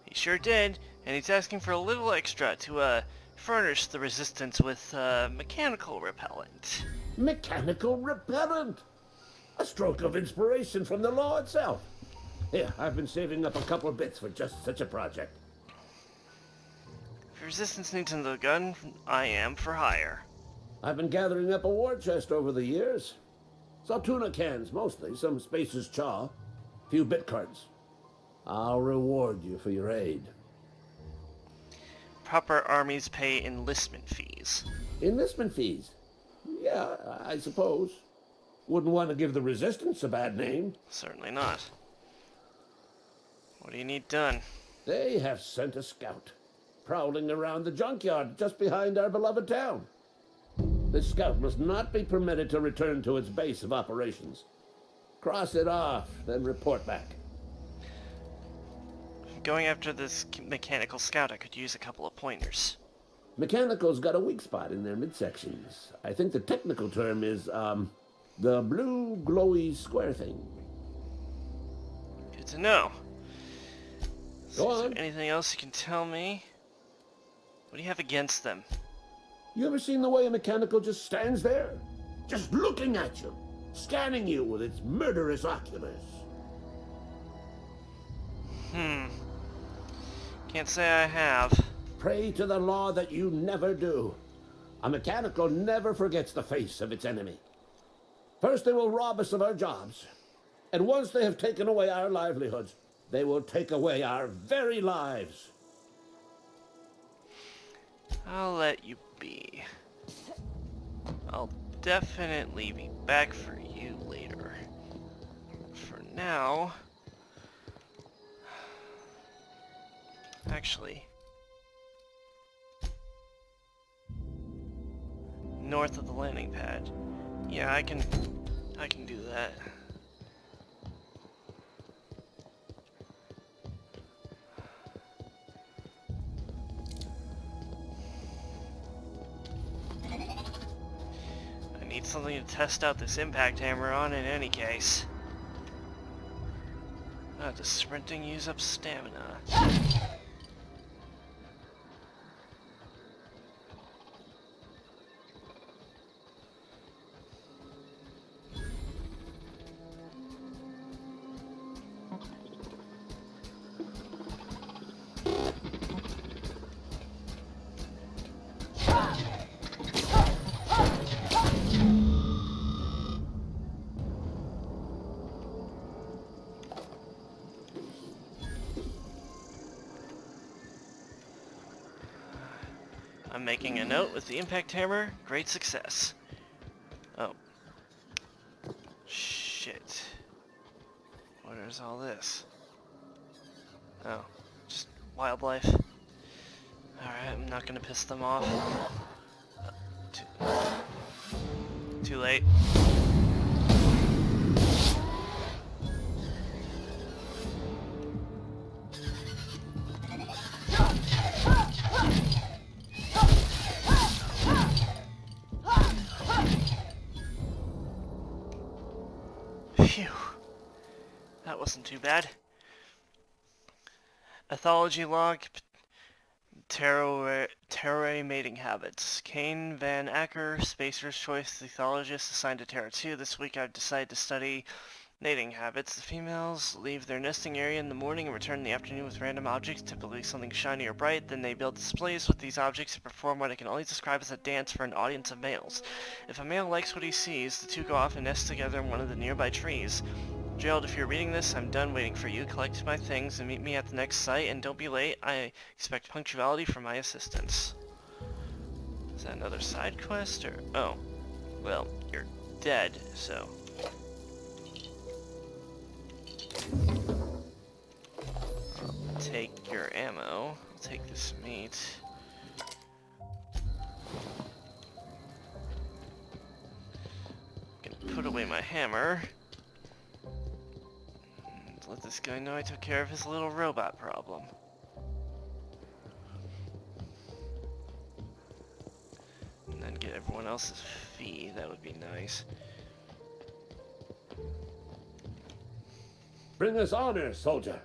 He sure did, and he's asking for a little extra to, furnish the resistance with, mechanical repellent. Mechanical repellent? A stroke of inspiration from the law itself. Here, I've been saving up a couple of bits for just such a project. If resistance needs another gun, I am for hire. I've been gathering up a war chest over the years. Saltuna cans, mostly. Some Spacer's Chaw. Few bit cards. I'll reward you for your aid. Proper armies pay enlistment fees. Enlistment fees? Yeah, I suppose. Wouldn't want to give the resistance a bad name. Certainly not. What do you need done? They have sent a scout. Prowling around the junkyard just behind our beloved town. This scout must not be permitted to return to its base of operations. Cross it off, then report back. Going after this mechanical scout, I could use a couple of pointers. Mechanical's got a weak spot in their midsections. I think the technical term is, the blue glowy square thing. Good to know. Go Is there on. anything else you can tell me? What do you have against them? You ever seen the way a mechanical just stands there? Just looking at you, scanning you with its murderous oculars. Can't say I have. Pray to the law that you never do. A mechanical never forgets the face of its enemy. First they will rob us of our jobs, and once they have taken away our livelihoods, they will take away our very lives. I'll let you be. I'll definitely be back for you later. For now... Actually... North of the landing pad. Yeah, I can do that. I need something to test out this impact hammer on in any case. Does sprinting use up stamina? I'm making a note with the impact hammer. Great success. Oh. Shit. What is all this? Oh. Just wildlife. Alright, I'm not gonna piss them off. Too late. Phew. That wasn't too bad. Ethology log. Terror mating habits. Kane Van Acker, Spacer's Choice Ethologist assigned to Terra 2. This week I've decided to study mating habits. The females leave their nesting area in the morning and return in the afternoon with random objects, typically something shiny or bright. Then they build displays with these objects and perform what I can only describe as a dance for an audience of males. If a male likes what he sees, the two go off and nest together in one of the nearby trees. Gerald, if you're reading this, I'm done waiting for you. Collect my things and meet me at the next site, and don't be late. I expect punctuality from my assistants. Is that another side quest, or... Oh. Well, you're dead, so... I'll take your ammo. I'll take this meat. Gonna put away my hammer. Let this guy know I took care of his little robot problem. And then get everyone else's fee, that would be nice. Bring us honor, soldier.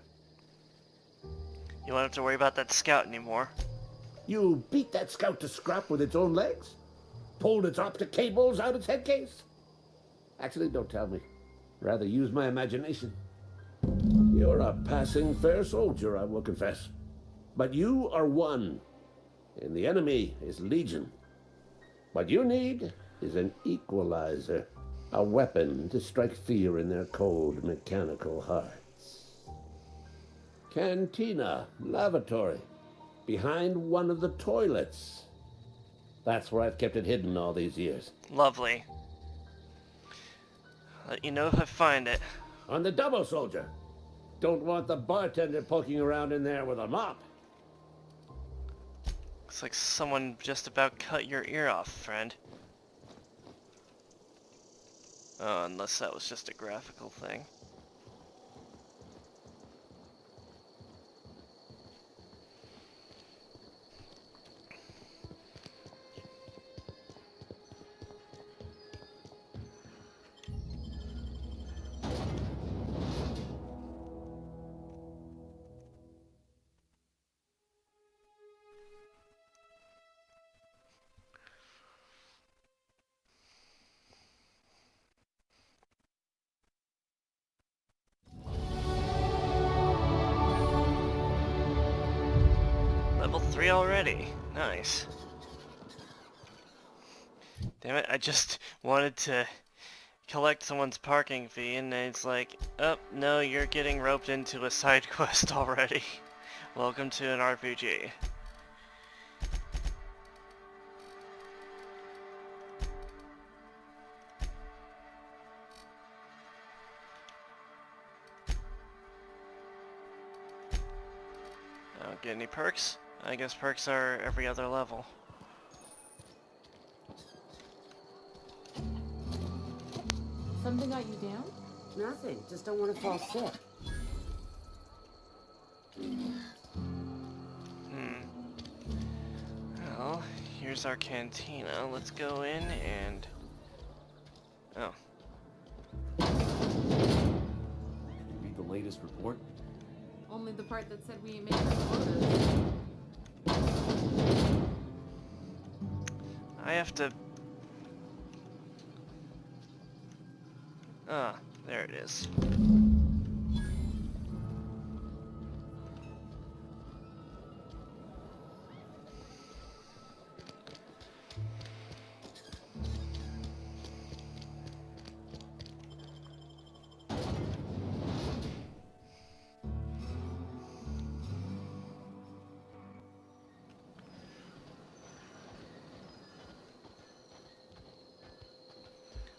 You won't have to worry about that scout anymore. You beat that scout to scrap with its own legs? Pulled its optic cables out its head case? Actually, don't tell me. Rather use my imagination. You're a passing fair soldier, I will confess. But you are one, and the enemy is legion. What you need is an equalizer, a weapon to strike fear in their cold mechanical hearts. Cantina, lavatory, behind one of the toilets. That's where I've kept it hidden all these years. Lovely. Let you know if I find it. On the double, soldier. Don't want the bartender poking around in there with a mop. Looks like someone just about cut your ear off, friend. Oh, unless that was just a graphical thing. Level 3 already. Nice. Damn it, I just wanted to collect someone's parking fee and it's like, oh, no, you're getting roped into a side quest already. Welcome to an RPG. I don't get any perks. I guess perks are every other level. Something got you down? Nothing. Just don't want to fall sick. Well, here's our cantina. Let's go in and... Oh. Read the latest report? Only the part that said we ain't making our quotas. I have to... Ah, there it is.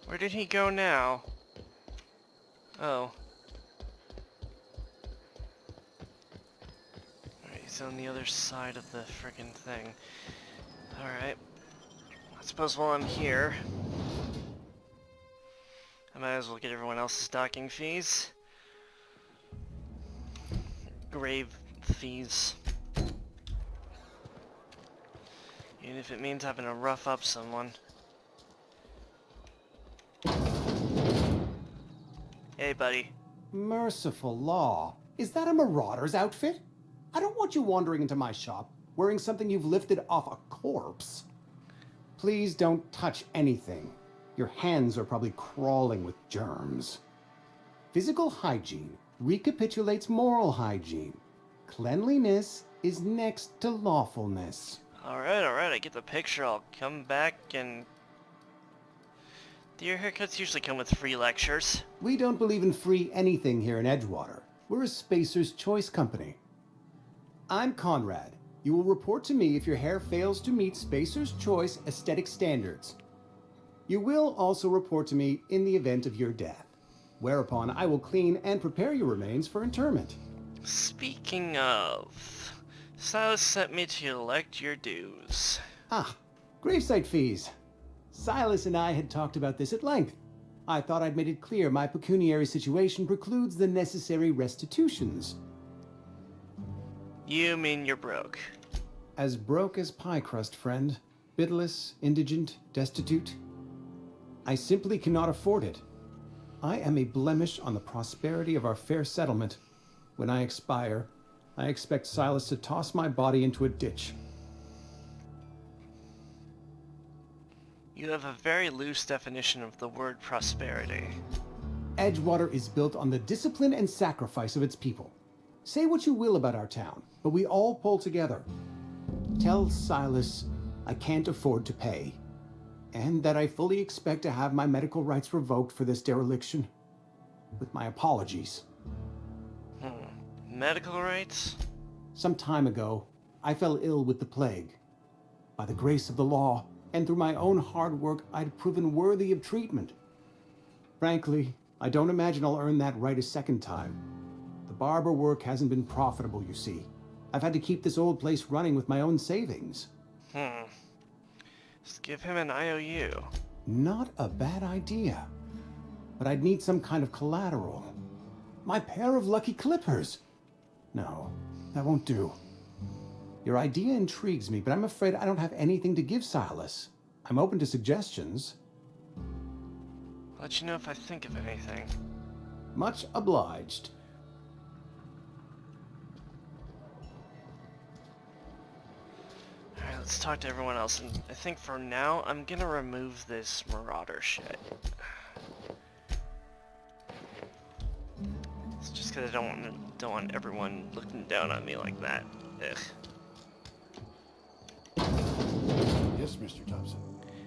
Where did he go now? Oh. Alright, he's on the other side of the frickin' thing. Alright. I suppose while I'm here, I might as well get everyone else's docking fees. Grave fees. Even if it means having to rough up someone. Hey, buddy. Merciful law. Is that a marauder's outfit? I don't want you wandering into my shop wearing something you've lifted off a corpse. Please don't touch anything. Your hands are probably crawling with germs. Physical hygiene recapitulates moral hygiene. Cleanliness is next to lawfulness. Alright, I get the picture. I'll come back and... Do your haircuts usually come with free lectures? We don't believe in free anything here in Edgewater. We're a Spacer's Choice company. I'm Conrad. You will report to me if your hair fails to meet Spacer's Choice aesthetic standards. You will also report to me in the event of your death, whereupon I will clean and prepare your remains for interment. Speaking of, Silas sent me to collect your dues. Ah, gravesite fees. Silas and I had talked about this at length. I thought I'd made it clear my pecuniary situation precludes the necessary restitutions. You mean you're broke? As broke as pie crust, friend. Bitless, indigent, destitute. I simply cannot afford it. I am a blemish on the prosperity of our fair settlement. When I expire, I expect Silas to toss my body into a ditch. You have a very loose definition of the word prosperity. Edgewater is built on the discipline and sacrifice of its people. Say what you will about our town, but we all pull together. Tell Silas I can't afford to pay, and that I fully expect to have my medical rights revoked for this dereliction. With my apologies. Medical rights? Some time ago, I fell ill with the plague. By the grace of the law, and through my own hard work, I'd proven worthy of treatment. Frankly, I don't imagine I'll earn that right a second time. The barber work hasn't been profitable, you see. I've had to keep this old place running with my own savings. Just give him an IOU. Not a bad idea. But I'd need some kind of collateral. My pair of lucky clippers. No, that won't do. Your idea intrigues me, but I'm afraid I don't have anything to give Silas. I'm open to suggestions. I'll let you know if I think of anything. Much obliged. Alright, let's talk to everyone else, and I think for now, I'm gonna remove this marauder shit. It's just because I don't want everyone looking down on me like that. Ugh. Yes, Mr. Thompson.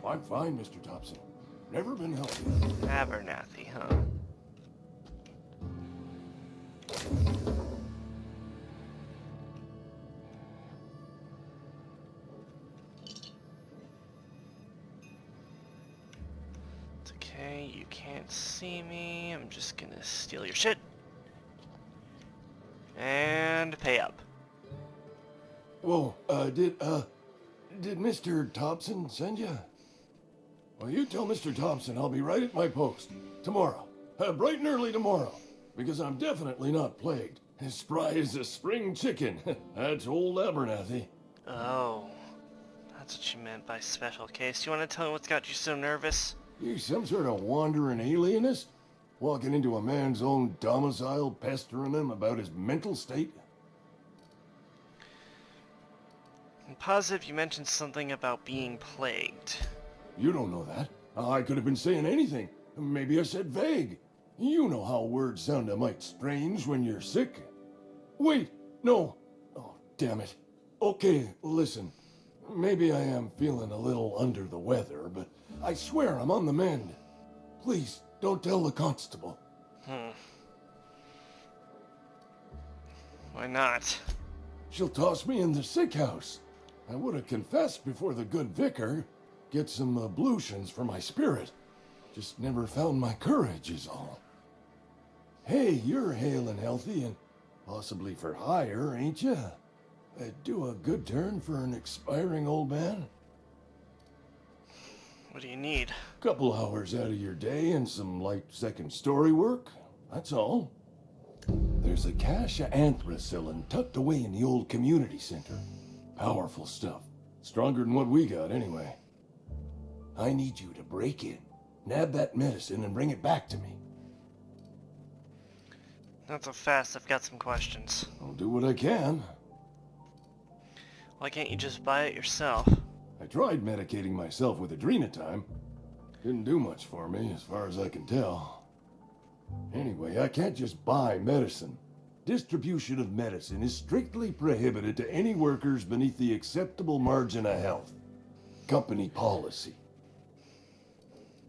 I'm fine, Mr. Thompson. Never been healthy. Abernathy, huh? It's okay, you can't see me. I'm just gonna steal your shit. And pay up. Whoa, did Mr. Thompson send you? Well, you tell Mr. Thompson I'll be right at my post. Tomorrow. Bright and early tomorrow. Because I'm definitely not plagued. As spry as a spring chicken. That's old Abernathy. Oh. That's what you meant by special case. You want to tell me what's got you so nervous? You some sort of wandering alienist? Walking into a man's own domicile, pestering him about his mental state? I'm positive you mentioned something about being plagued. You don't know that. I could have been saying anything. Maybe I said vague. You know how words sound a mite strange when you're sick. Wait, no. Oh, damn it. Okay, listen. Maybe I am feeling a little under the weather, but I swear I'm on the mend. Please, don't tell the constable. Why not? She'll toss me in the sick house. I would have confessed before the good vicar. Get some ablutions for my spirit. Just never found my courage is all. Hey, you're hale and healthy and possibly for hire, ain't you? Do a good turn for an expiring old man. What do you need? Couple hours out of your day and some light second story work. That's all. There's a cache of anthracillin tucked away in the old community center. Powerful stuff. Stronger than what we got anyway. I need you to break in, nab that medicine, and bring it back to me. Not so fast, I've got some questions. I'll do what I can. Why can't you just buy it yourself? I tried medicating myself with adrenatime. Didn't do much for me, as far as I can tell. Anyway, I can't just buy medicine. Distribution of medicine is strictly prohibited to any workers beneath the acceptable margin of health. Company policy.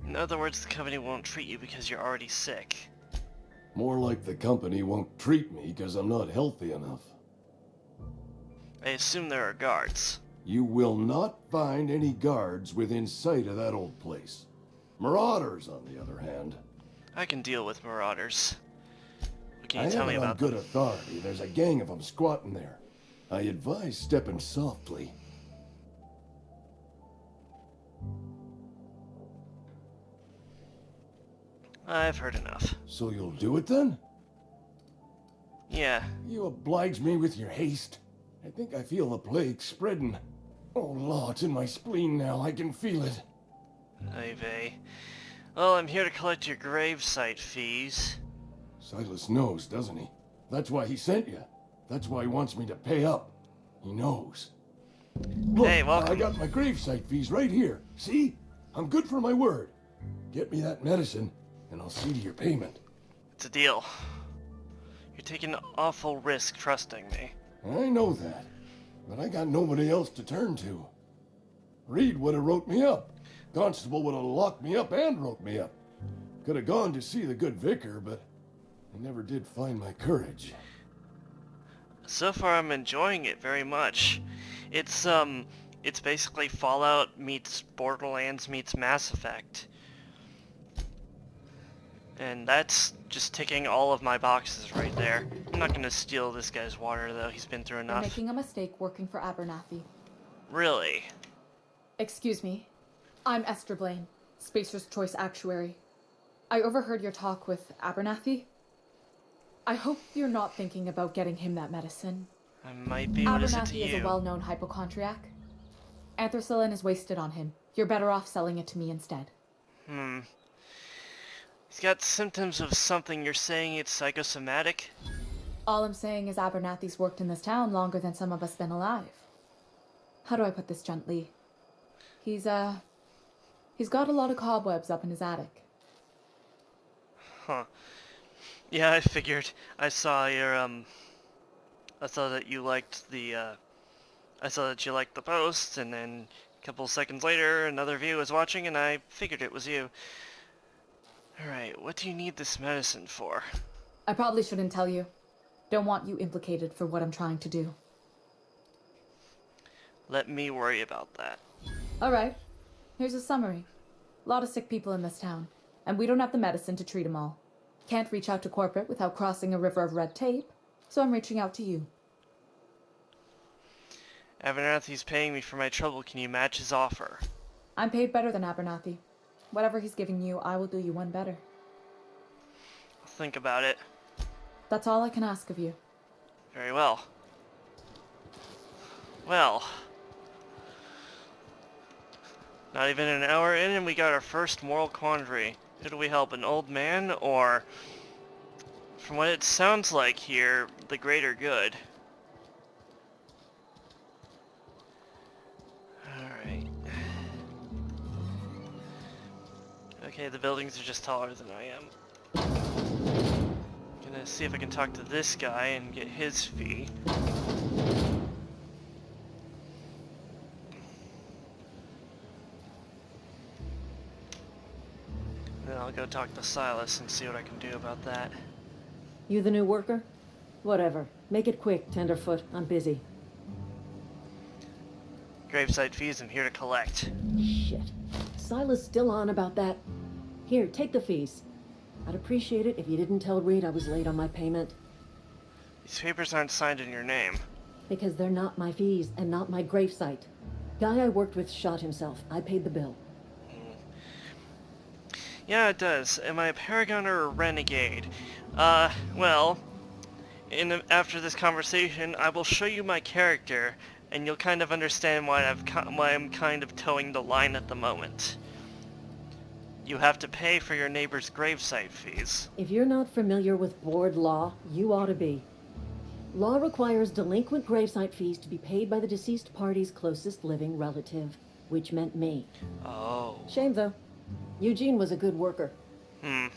In other words, the company won't treat you because you're already sick. More like the company won't treat me because I'm not healthy enough. I assume there are guards. You will not find any guards within sight of that old place. Marauders, on the other hand. I can deal with marauders. What can I you tell me have it on about good them? authority. There's a gang of them squatting there. I advise stepping softly. I've heard enough. So you'll do it then? Yeah. You oblige me with your haste. I think I feel the plague spreading. Oh, Law, it's in my spleen now. I can feel it. Ay vey. Well, I'm here to collect your gravesite fees. Silas knows, doesn't he? That's why he sent you. That's why he wants me to pay up. He knows. Look, Hey, welcome. I got my gravesite fees right here. See? I'm good for my word. Get me that medicine, and I'll see to your payment. It's a deal. You're taking an awful risk trusting me. I know that, but I got nobody else to turn to. Reed would have wrote me up. Constable would have locked me up and wrote me up. Could have gone to see the good vicar, but I never did find my courage. So far, I'm enjoying it very much. It's basically Fallout meets Borderlands meets Mass Effect. And that's just ticking all of my boxes right there. I'm not gonna steal this guy's water, though. He's been through You're enough. making a mistake working for Abernathy. Really? Excuse me. I'm Esther Blaine, Spacer's Choice Actuary. I overheard your talk with Abernathy. I hope you're not thinking about getting him that medicine. I might be. What is it to Abernathy is a you? well-known hypochondriac. Anthracillin is wasted on him. You're better off selling it to me instead. He's got symptoms of something. You're saying it's psychosomatic? All I'm saying is Abernathy's worked in this town longer than some of us been alive. How do I put this gently? He's got a lot of cobwebs up in his attic. Huh. Yeah, I figured. I saw your, I saw that you liked the, I saw that you liked the post, and then couple seconds later, another view was watching and I figured it was you. Alright, what do you need this medicine for? I probably shouldn't tell you. Don't want you implicated for what I'm trying to do. Let me worry about that. Alright, here's a summary. A lot of sick people in this town, and we don't have the medicine to treat them all. Can't reach out to corporate without crossing a river of red tape, so I'm reaching out to you. Abernathy's paying me for my trouble. Can you match his offer? I'm paid better than Abernathy. Whatever he's giving you, I will do you one better. I'll think about it. That's all I can ask of you. Very well. Well, not even an hour in and we got our first moral quandary. Who do we help, an old man or, from what it sounds like here, the greater good? Alright. Okay, the buildings are just taller than I am. Gonna see if I can talk to this guy and get his fee. Then I'll go talk to Silas and see what I can do about that. You the new worker? Whatever. Make it quick, Tenderfoot. I'm busy. Gravesite fees, I'm here to collect. Shit. Silas still on about that. Here, take the fees. I'd appreciate it if you didn't tell Reed I was late on my payment. These papers aren't signed in your name. Because they're not my fees and not my gravesite. Guy I worked with shot himself. I paid the bill. Yeah, it does. Am I a paragon or a renegade? Well, after this conversation, I will show you my character, and you'll kind of understand why I'm kind of towing the line at the moment. You have to pay for your neighbor's gravesite fees. If you're not familiar with board law, you ought to be. Law requires delinquent gravesite fees to be paid by the deceased party's closest living relative, which meant me. Oh. Shame, though. Eugene was a good worker. You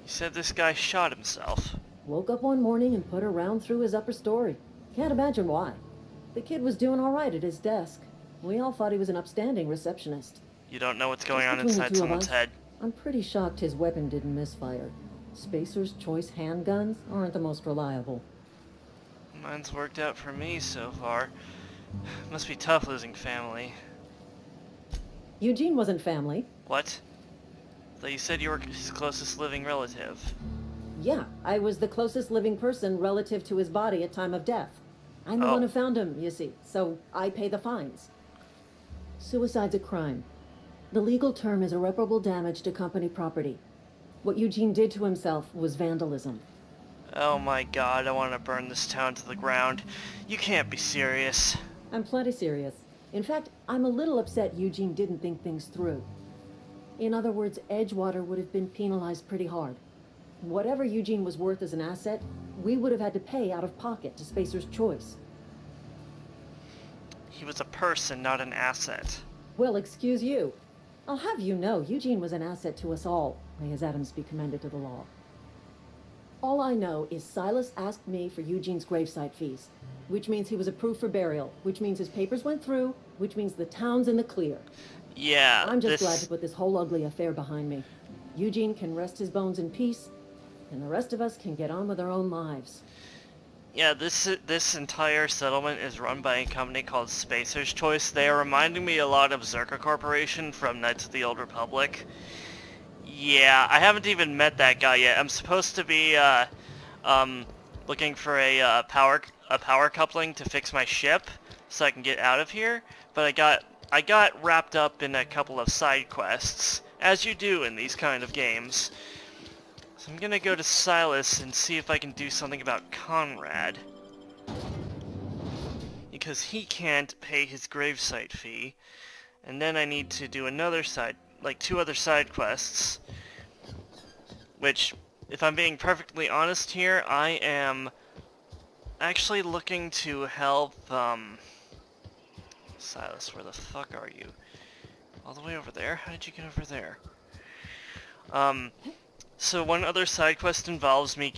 said this guy shot himself. Woke up one morning and put a round through his upper story. Can't imagine why. The kid was doing all right at his desk. We all thought he was an upstanding receptionist. You don't know what's going on Between the inside two of someone's us, head. I'm pretty shocked his weapon didn't misfire. Spacer's Choice handguns aren't the most reliable. Mine's worked out for me so far. Must be tough losing family. Eugene wasn't family. What? Though you said you were his closest living relative. Yeah, I was the closest living person relative to his body at time of death. I'm the one who found him, you see, so I pay the fines. Suicide's a crime. The legal term is irreparable damage to company property. What Eugene did to himself was vandalism. Oh my god, I want to burn this town to the ground. You can't be serious. I'm plenty serious. In fact, I'm a little upset Eugene didn't think things through. In other words, Edgewater would have been penalized pretty hard. Whatever Eugene was worth as an asset, we would have had to pay out of pocket to Spacer's Choice. He was a person, not an asset. Well, excuse you. I'll have you know, Eugene was an asset to us all. May his atoms be commended to the law. All I know is Silas asked me for Eugene's gravesite fees, which means he was approved for burial, which means his papers went through, which means the town's in the clear. Yeah, I'm just glad to put this whole ugly affair behind me. Eugene can rest his bones in peace, and the rest of us can get on with our own lives. Yeah, this entire settlement is run by a company called Spacer's Choice. They are reminding me a lot of Zerka Corporation from Knights of the Old Republic. Yeah, I haven't even met that guy yet. I'm supposed to be looking for a power coupling to fix my ship so I can get out of here, but I got wrapped up in a couple of side quests, as you do in these kind of games. So I'm gonna go to Silas and see if I can do something about Conrad. Because he can't pay his gravesite fee. And then I need to do another two other side quests. Which, if I'm being perfectly honest here, I am actually looking to help, Silas, where the fuck are you? All the way over there? How did you get over there? So one other side quest involves me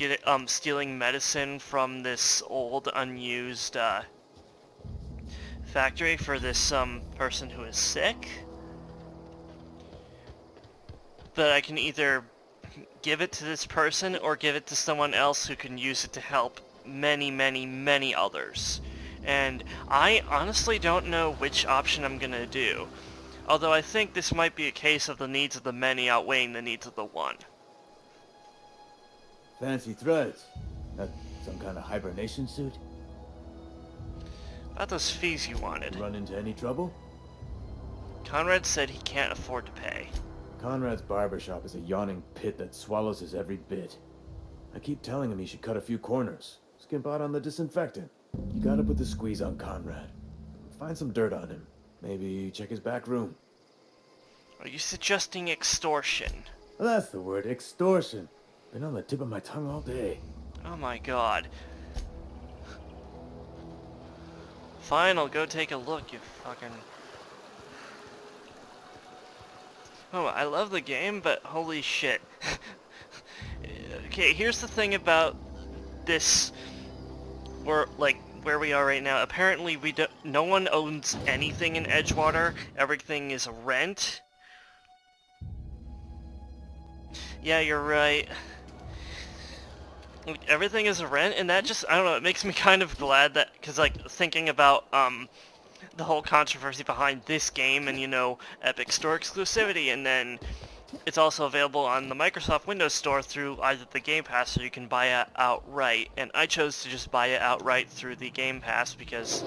stealing medicine from this old, unused, factory for this person who is sick. But I can either give it to this person or give it to someone else who can use it to help many, many, many others. And I honestly don't know which option I'm gonna do. Although I think this might be a case of the needs of the many outweighing the needs of the one. Fancy threads. That some kind of hibernation suit? About those fees you wanted. Run into any trouble? Conrad said he can't afford to pay. Conrad's barbershop is a yawning pit that swallows his every bit. I keep telling him he should cut a few corners. Skimp out on the disinfectant. You gotta put the squeeze on Conrad. Find some dirt on him. Maybe check his back room. Are you suggesting extortion? Well, that's the word, extortion. Been on the tip of my tongue all day. Oh my god. Fine, I'll go take a look, you fucking... Oh, I love the game, but holy shit. Okay, here's the thing about this, or like where we are right now. Apparently, no one owns anything in Edgewater. Everything is a rent. Yeah, you're right. Everything is a rent, and that just, I don't know, it makes me kind of glad that, because like thinking about the whole controversy behind this game and, you know, Epic Store exclusivity, and then it's also available on the Microsoft Windows Store through either the Game Pass or you can buy it outright. And I chose to just buy it outright through the Game Pass because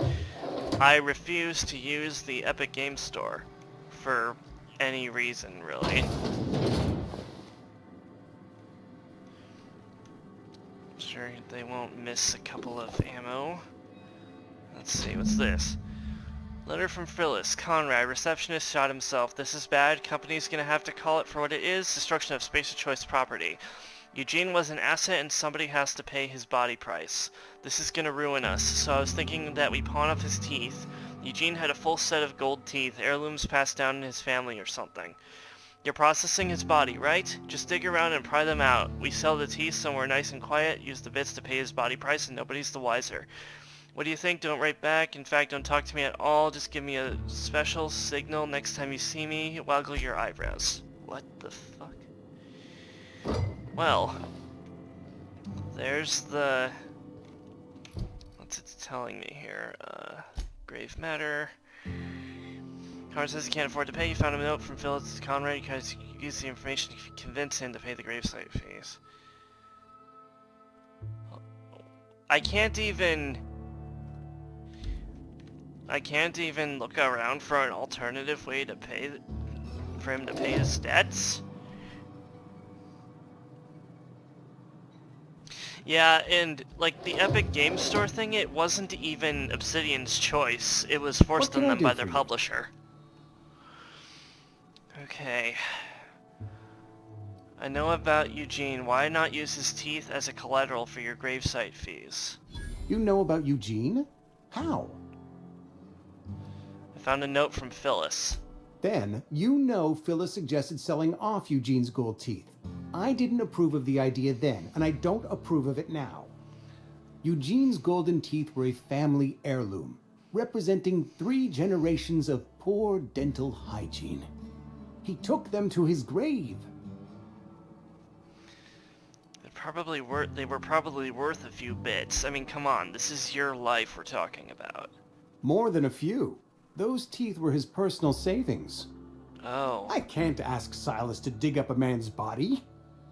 I refuse to use the Epic Game Store for any reason, really. I'm sure they won't miss a couple of ammo. Let's see, what's this? Letter from Phyllis. Conrad, receptionist, shot himself. This is bad. Company's gonna have to call it for what it is. Destruction of Spacer Choice property. Eugene was an asset and somebody has to pay his body price. This is gonna ruin us. So I was thinking that we pawn off his teeth. Eugene had a full set of gold teeth, heirlooms passed down in his family or something. You're processing his body, right? Just dig around and pry them out. We sell the teeth somewhere nice and quiet, use the bits to pay his body price, and nobody's the wiser. What do you think? Don't write back. In fact, don't talk to me at all. Just give me a special signal next time you see me. Waggle your eyebrows. What the fuck? Well, there's the... What's it telling me here? Grave matter. Conrad says he can't afford to pay. You found a note from Phyllis Conrad. You guys use the information to convince him to pay the gravesite fees. I can't even look around for an alternative way to pay, for him to pay his debts. Yeah, and like the Epic Game Store thing, it wasn't even Obsidian's choice. It was forced on them by their publisher. Okay. I know about Eugene. Why not use his teeth as a collateral for your gravesite fees? You know about Eugene? How? I found a note from Phyllis. Then, you know Phyllis suggested selling off Eugene's gold teeth. I didn't approve of the idea then, and I don't approve of it now. Eugene's golden teeth were a family heirloom, representing 3 generations of poor dental hygiene. He took them to his grave. They were probably worth a few bits. I mean, come on, this is your life we're talking about. More than a few. Those teeth were his personal savings. Oh. I can't ask Silas to dig up a man's body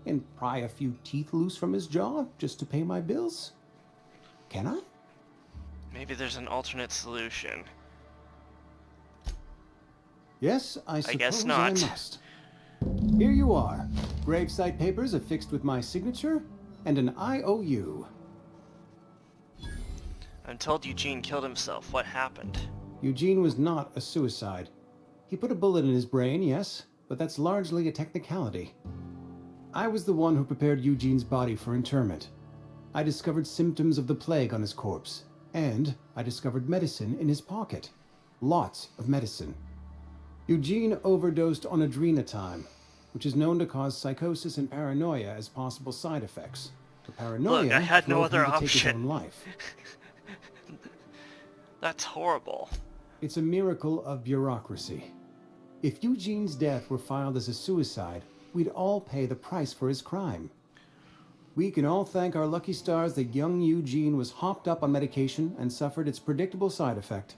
and pry a few teeth loose from his jaw just to pay my bills. Can I? Maybe there's an alternate solution. Yes, I suppose guess not. I must. Here you are. Gravesite papers affixed with my signature and an IOU. I'm told Eugene killed himself. What happened? Eugene was not a suicide. He put a bullet in his brain, yes, but that's largely a technicality. I was the one who prepared Eugene's body for interment. I discovered symptoms of the plague on his corpse, and I discovered medicine in his pocket. Lots of medicine. Eugene overdosed on adrenatime, which is known to cause psychosis and paranoia as possible side effects. The paranoia Look, I had no drove other him to take his option. own life. That's horrible. It's a miracle of bureaucracy. If Eugene's death were filed as a suicide, we'd all pay the price for his crime. We can all thank our lucky stars that young Eugene was hopped up on medication and suffered its predictable side effect.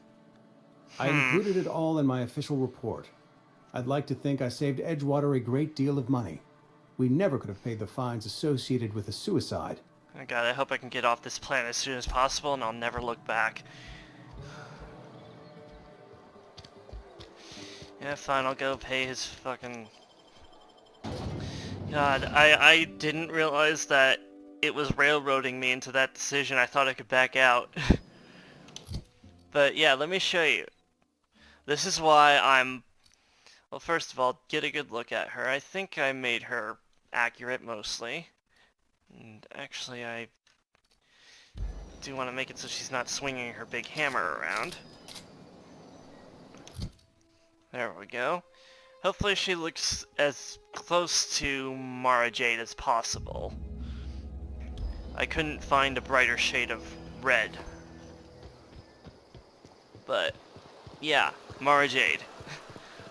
I included it all in my official report. I'd like to think I saved Edgewater a great deal of money. We never could have paid the fines associated with a suicide. Oh god, I hope I can get off this planet as soon as possible and I'll never look back. Yeah, fine, I'll go pay his fucking... God, I didn't realize that it was railroading me into that decision. I thought I could back out. But yeah, let me show you. This is why I'm... Well, first of all, get a good look at her. I think I made her accurate mostly. And actually, I do want to make it so she's not swinging her big hammer around. There we go. Hopefully she looks as close to Mara Jade as possible. I couldn't find a brighter shade of red. But, yeah, Mara Jade.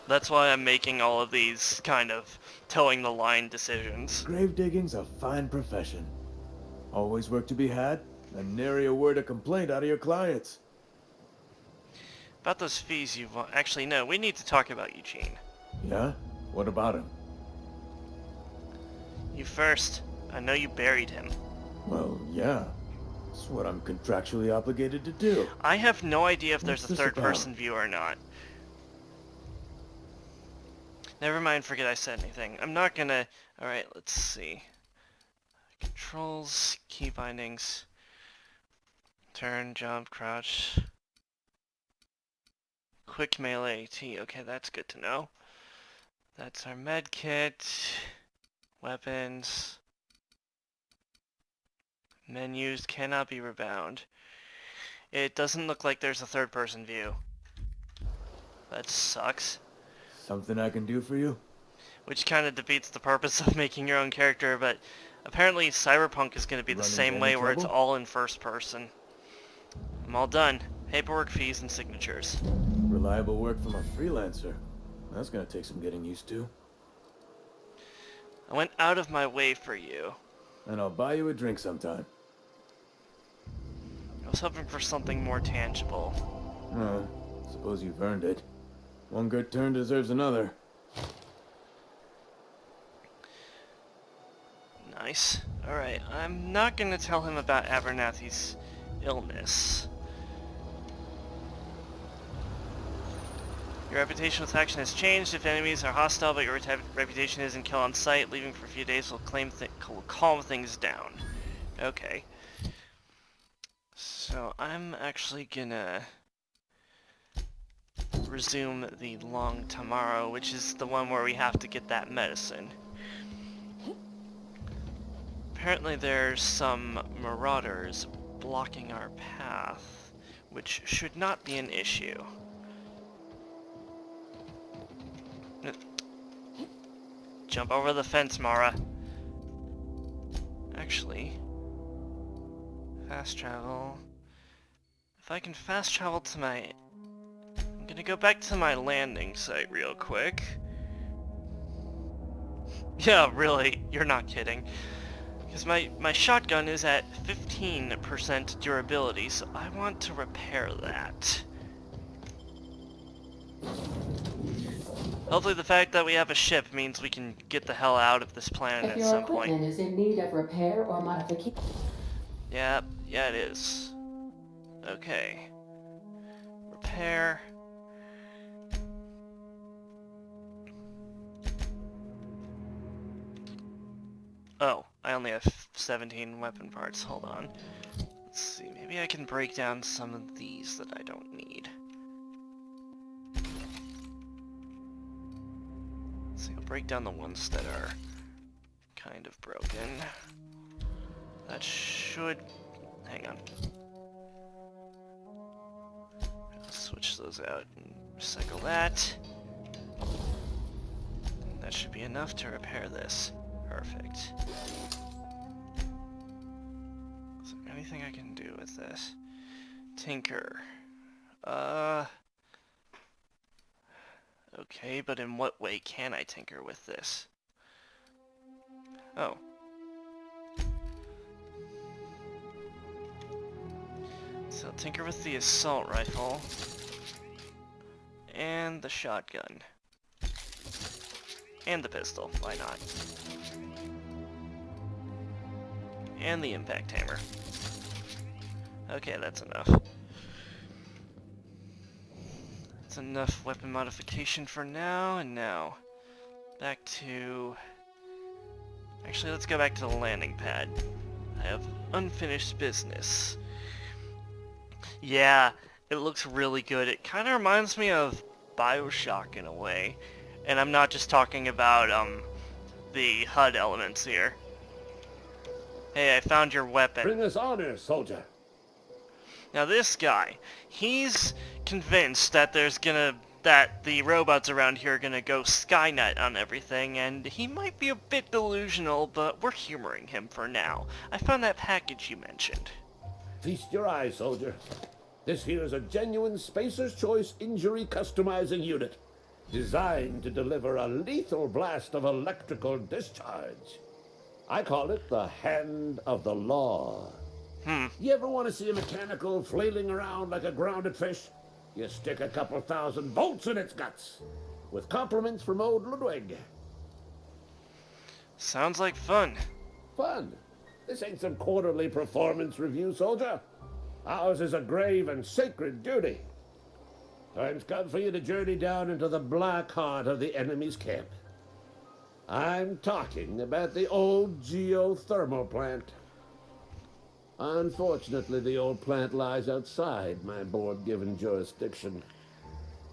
That's why I'm making all of these kind of towing the line decisions. Grave digging's a fine profession. Always work to be had, and nary a word of complaint out of your clients. About those fees you want... Actually, no, we need to talk about Eugene. Yeah? What about him? You first. I know you buried him. Well, yeah. It's what I'm contractually obligated to do. I have no idea if there's What's a this third-person about? view or not. Never mind, forget I said anything. I'm not gonna... Alright, let's see. Controls, key bindings. Turn, jump, crouch. Quick melee T. Okay, that's good to know. That's our med kit. Weapons. Menus cannot be rebound. It doesn't look like there's a third-person view. That sucks. Something I can do for you? Which kind of defeats the purpose of making your own character, but apparently Cyberpunk is going to be the Running same into way any where it's trouble? all in first person. I'm all done. Paperwork, fees, and signatures. Reliable work from a freelancer. That's gonna take some getting used to. I went out of my way for you. And I'll buy you a drink sometime. I was hoping for something more tangible. Well, suppose you've earned it. One good turn deserves another. Nice. Alright, I'm not going to tell him about Abernathy's illness. Your reputation with faction has changed. If enemies are hostile, but your reputation isn't kill on sight, leaving for a few days will calm things down. Okay. So I'm actually gonna resume the long tomorrow, which is the one where we have to get that medicine. Apparently there's some marauders blocking our path, which should not be an issue. Jump over the fence, Mara. Actually, fast travel. If I can fast travel to my... I'm gonna go back to my landing site real quick. Yeah, really, you're not kidding. Because my shotgun is at 15% durability, so I want to repair that. Hopefully the fact that we have a ship means we can get the hell out of this planet If at your some equipment point. is in need of repair or modification... Yeah, it is. Okay. Repair. Oh, I only have 17 weapon parts. Hold on. Let's see, maybe I can break down some of these that I don't need. Let's see, I'll break down the ones that are kind of broken. That should... hang on. Let's switch those out and recycle that. That should be enough to repair this. Perfect. Is there anything I can do with this? Tinker. Okay, but in what way can I tinker with this? Oh. So tinker with the assault rifle. And the shotgun. And the pistol, why not? And the impact hammer. Okay, that's enough. That's enough weapon modification for now, and now back to... Actually, let's go back to the landing pad. I have unfinished business. Yeah, it looks really good. It kind of reminds me of BioShock in a way. And I'm not just talking about, the HUD elements here. Hey, I found your weapon. Bring us honor, soldier. Now this guy, he's convinced that that the robots around here are gonna go Skynet on everything, and he might be a bit delusional, but we're humoring him for now. I found that package you mentioned. Feast your eyes, soldier. This here is a genuine Spacer's Choice injury customizing unit, designed to deliver a lethal blast of electrical discharge. I call it the Hand of the Law. You ever want to see a mechanical flailing around like a grounded fish? You stick a couple thousand volts in its guts. With compliments from old Ludwig. Sounds like fun. Fun? This ain't some quarterly performance review, soldier. Ours is a grave and sacred duty. Time's come for you to journey down into the black heart of the enemy's camp. I'm talking about the old geothermal plant. Unfortunately, the old plant lies outside my board-given jurisdiction.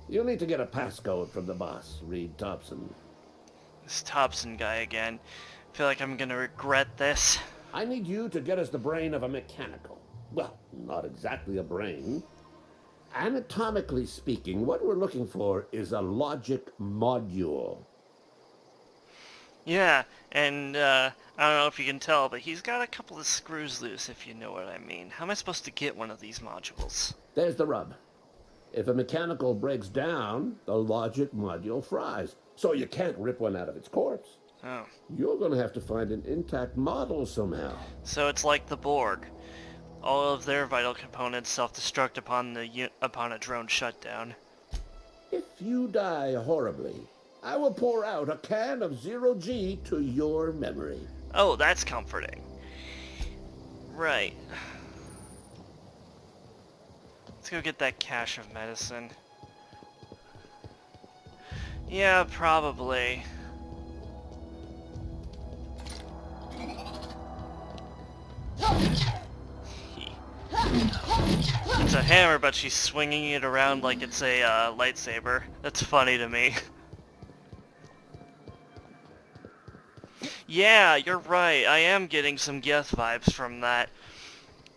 You'll need to get a passcode from the boss, Reed Thompson. This Thompson guy again. I feel like I'm gonna regret this. I need you to get us the brain of a mechanical. Well, not exactly a brain. Anatomically speaking, what we're looking for is a logic module. Yeah, and I don't know if you can tell, but he's got a couple of screws loose, if you know what I mean. How am I supposed to get one of these modules? There's the rub. If a mechanical breaks down, the logic module fries. So you can't rip one out of its corpse. Oh. You're going to have to find an intact model somehow. So it's like the Borg. All of their vital components self-destruct upon a drone shutdown. If you die horribly, I will pour out a can of 0G to your memory. Oh, that's comforting. Right. Let's go get that cache of medicine. Yeah, probably. It's a hammer, but she's swinging it around like it's a lightsaber. That's funny to me. Yeah, you're right. I am getting some Geth vibes from that.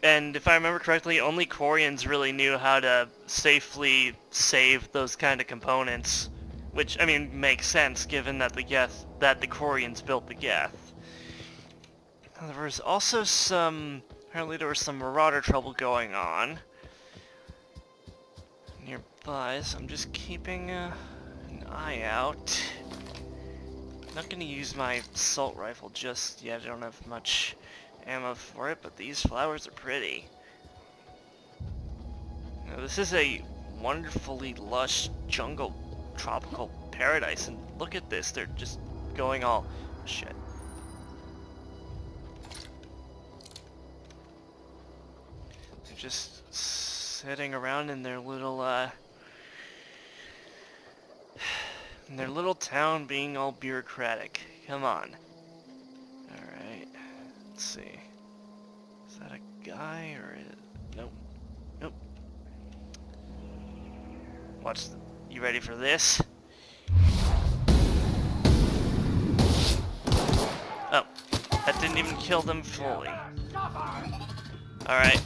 And if I remember correctly, only Quarians really knew how to safely save those kind of components. Which, I mean, makes sense given that the Quarians built the Geth. There was also apparently there was some Marauder trouble going on nearby, so I'm just keeping an eye out. Not gonna use my assault rifle just yet. I don't have much ammo for it, but these flowers are pretty. Now, this is a wonderfully lush jungle tropical paradise, and look at this, they're just going all shit. They're just sitting around in their little town being all bureaucratic. Come on. Alright. Let's see. Is that a guy or nope. Nope. Watch you ready for this? Oh. That didn't even kill them fully. Alright.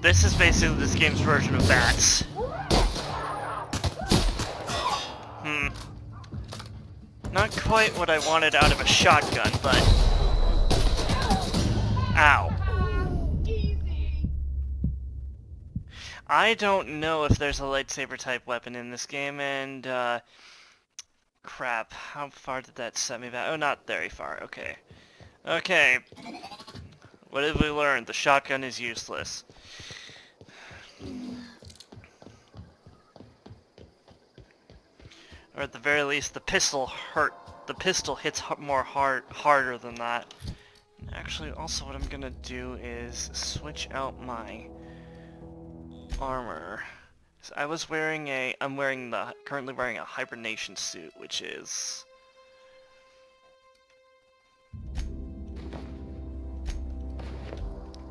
This is basically this game's version of bats. Not quite what I wanted out of a shotgun, but... Ow. I don't know if there's a lightsaber type weapon in this game, and crap, how far did that set me back? Oh, not very far, okay. Okay. What did we learn? The shotgun is useless. Or at the very least, the pistol hits harder than that. Actually, also what I'm gonna do is switch out my armor. So I'm currently wearing a hibernation suit, which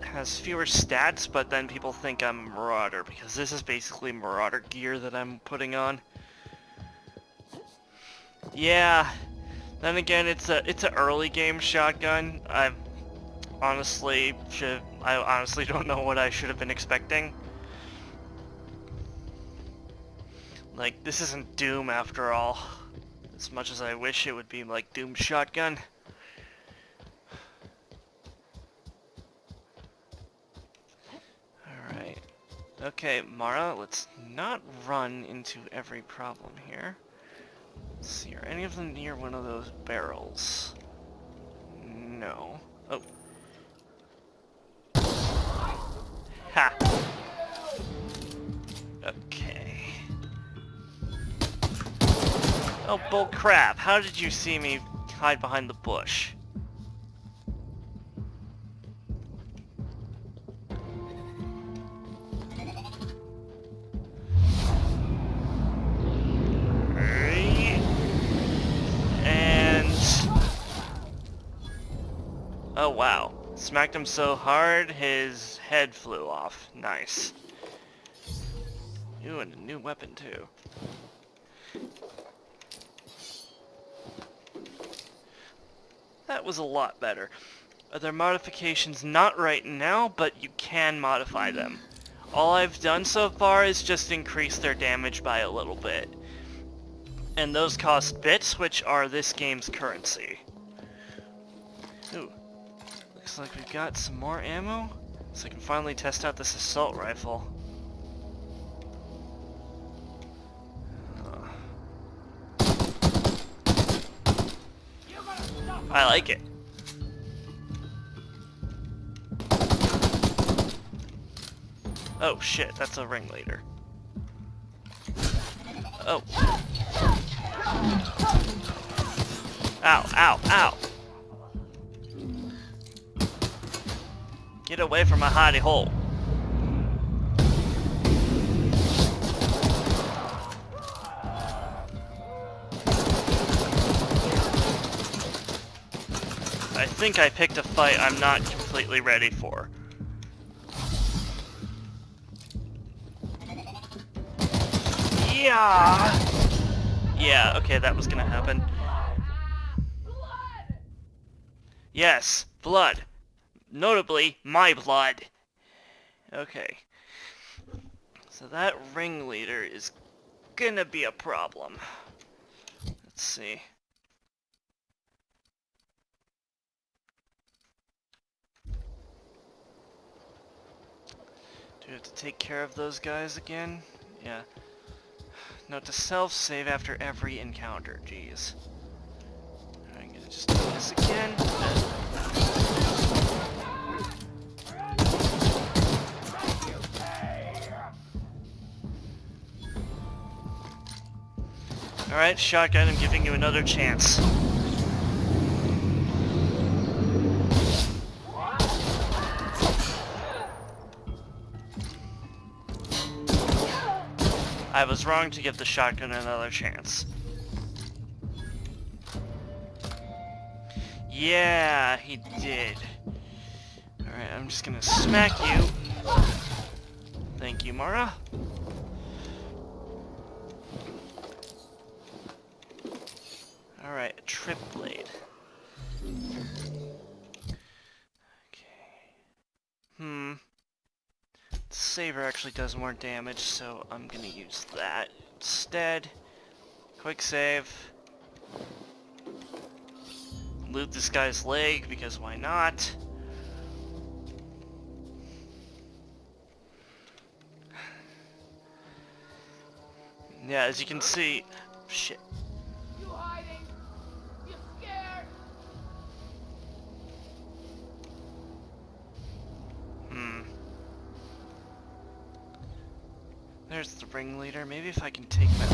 has fewer stats, but then people think I'm a marauder, because this is basically marauder gear that I'm putting on. Yeah, then again, it's a early game shotgun. I honestly don't know what I should have been expecting. Like, this isn't Doom after all. As much as I wish it would be like Doom shotgun. Alright. Okay, Mara, let's not run into every problem here. Let's see, are any of them near one of those barrels? No. Oh. Ha! Okay. Oh, bull crap. How did you see me hide behind the bush? And... oh, wow. Smacked him so hard, his head flew off. Nice. Ooh, and a new weapon, too. That was a lot better. Are there modifications? Not right now, but you can modify them. All I've done so far is just increase their damage by a little bit. And those cost bits, which are this game's currency. Ooh. Looks like we've got some more ammo. So I can finally test out this assault rifle. I like it. Oh shit, that's a ringleader. Oh. Ow, ow, ow. Get away from my hidey hole. I think I picked a fight I'm not completely ready for. Yeah! Yeah, okay, that was gonna happen. Yes, blood. Notably, my blood. Okay. So that ringleader is gonna be a problem. Let's see. Do we have to take care of those guys again? Yeah. Note to self, save after every encounter. Jeez. I'm gonna just do this again. Alright, shotgun, I'm giving you another chance. I was wrong to give the shotgun another chance. Yeah, he did. Alright, I'm just gonna smack you. Thank you, Mara. Alright, a trip blade. Okay. Saber actually does more damage, so I'm gonna use that instead. Quick save. Loot this guy's leg, because why not? Yeah, as you can see... Shit. You hiding? You scared? There's the ringleader. Maybe if I can take him out.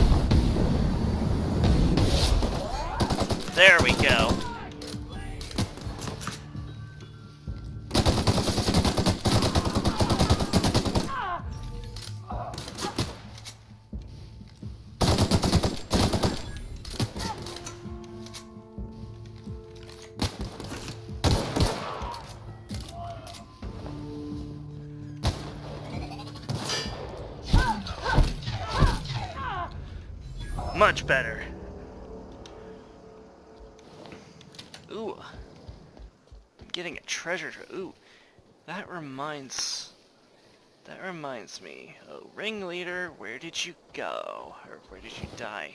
There we go. Much better. Ooh. I'm getting a treasure. Ooh. That reminds me. Oh, ringleader, where did you go? Or where did you die?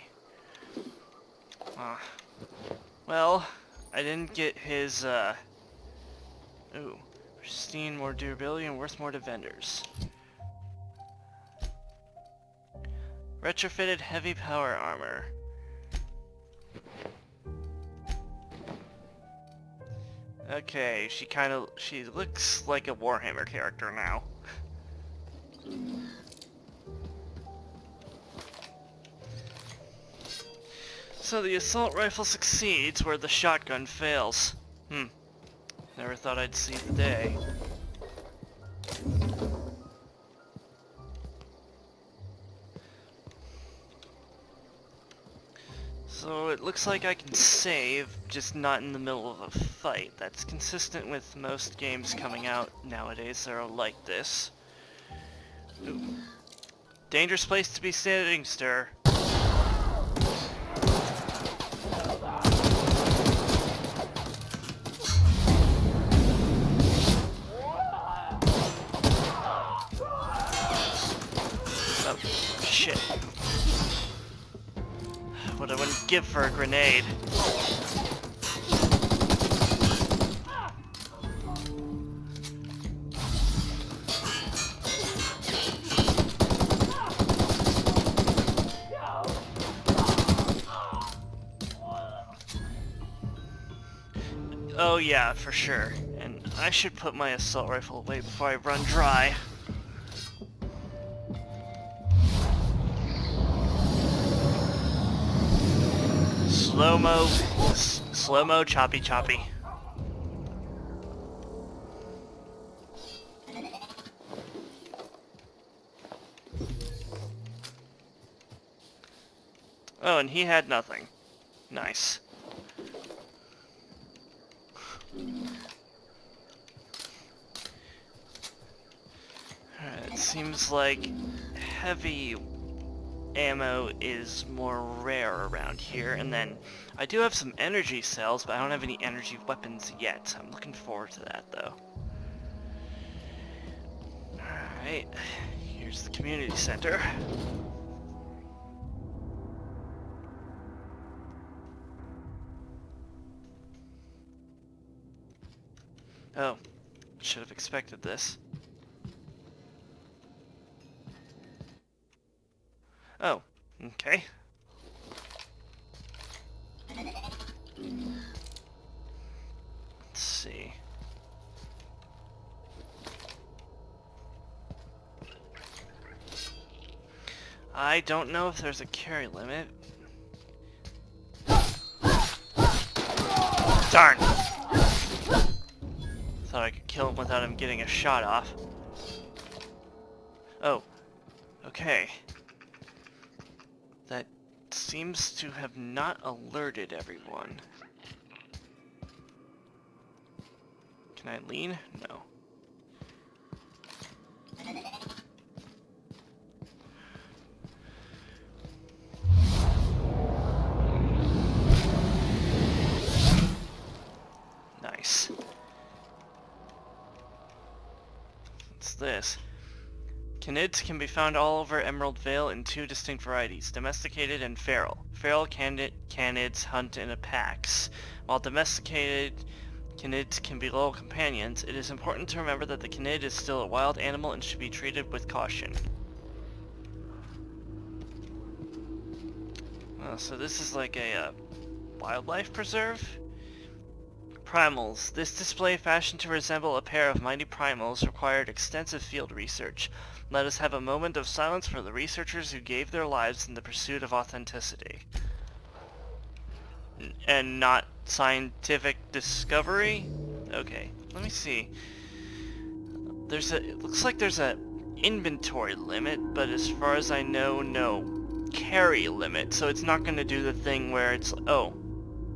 Well, I didn't get his, ooh. Pristine, more durability, and worth more to vendors. Retrofitted heavy power armor. Okay, she looks like a Warhammer character now. So the assault rifle succeeds where the shotgun fails. Never thought I'd see the day. So it looks like I can save, just not in the middle of a fight. That's consistent with most games coming out nowadays that are like this. Ooh. Dangerous place to be standing, sir. Oh, shit. What I wouldn't give for a grenade. Oh yeah, for sure. And I should put my assault rifle away before I run dry. Slow-mo, choppy choppy. Oh, and he had nothing. Nice. Alright, it seems like heavy ammo is more rare around here, and then I do have some energy cells, but I don't have any energy weapons yet. I'm looking forward to that, though. Alright, here's the community center. Oh, should have expected this. Oh, okay. Let's see. I don't know if there's a carry limit. Darn! Thought I could kill him without him getting a shot off. Oh, okay. That seems to have not alerted everyone. Can I lean? No. Nice. What's this? Canids can be found all over Emerald Vale in two distinct varieties, domesticated and feral. Feral canids hunt in packs, while domesticated canids can be loyal companions. It is important to remember that the canid is still a wild animal and should be treated with caution. So this is like a wildlife preserve? Primals. This display, fashioned to resemble a pair of mighty primals, required extensive field research. Let us have a moment of silence for the researchers who gave their lives in the pursuit of authenticity. And not scientific discovery? Okay, let me see. It looks like there's a inventory limit, but as far as I know, no carry limit, so it's not going to do the thing where it's, oh,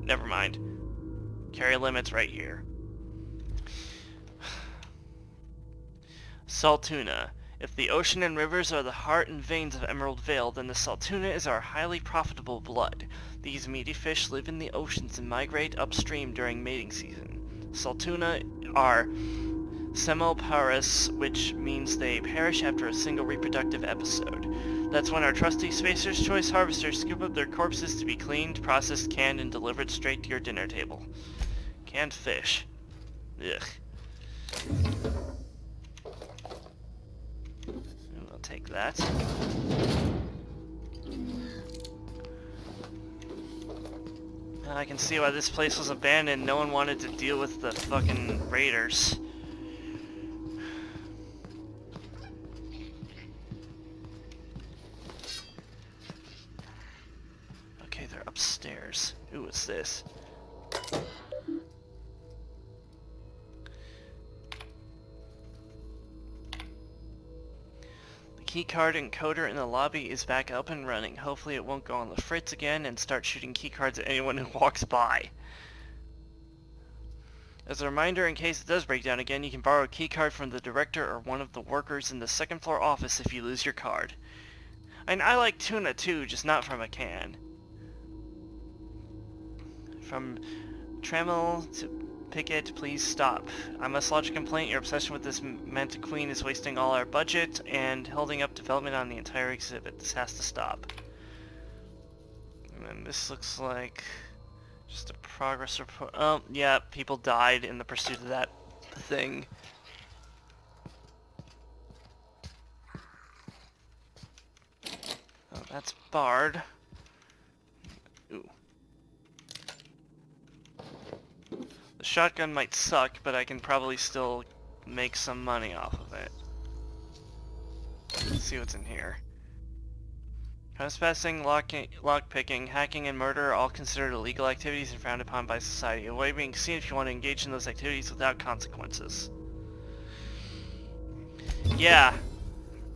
never mind. Carry limit's right here. Saltuna. If the ocean and rivers are the heart and veins of Emerald Vale, then the Saltuna is our highly profitable blood. These meaty fish live in the oceans and migrate upstream during mating season. Saltuna are semoparous, which means they perish after a single reproductive episode. That's when our trusty Spacer's Choice harvesters scoop up their corpses to be cleaned, processed, canned, and delivered straight to your dinner table. Canned fish. Ugh. I'll take that. I can see why this place was abandoned. No one wanted to deal with the fucking raiders. Okay, they're upstairs. Ooh, what's this? Keycard encoder in the lobby is back up and running. Hopefully it won't go on the fritz again and start shooting keycards at anyone who walks by. As a reminder, in case it does break down again, you can borrow a keycard from the director or one of the workers in the second floor office if you lose your card. And I like tuna too, just not from a can. From Tremel to Pickett, please stop. I must lodge a complaint. Your obsession with this Manta Queen is wasting all our budget and holding up development on the entire exhibit. This has to stop. And then this looks like just a progress report. Oh, yeah, people died in the pursuit of that thing. Oh, that's barred. Ooh. The shotgun might suck, but I can probably still make some money off of it. Let's see what's in here. Trespassing, lockpicking, hacking, and murder are all considered illegal activities and frowned upon by society. Avoid being seen if you want to engage in those activities without consequences. Yeah,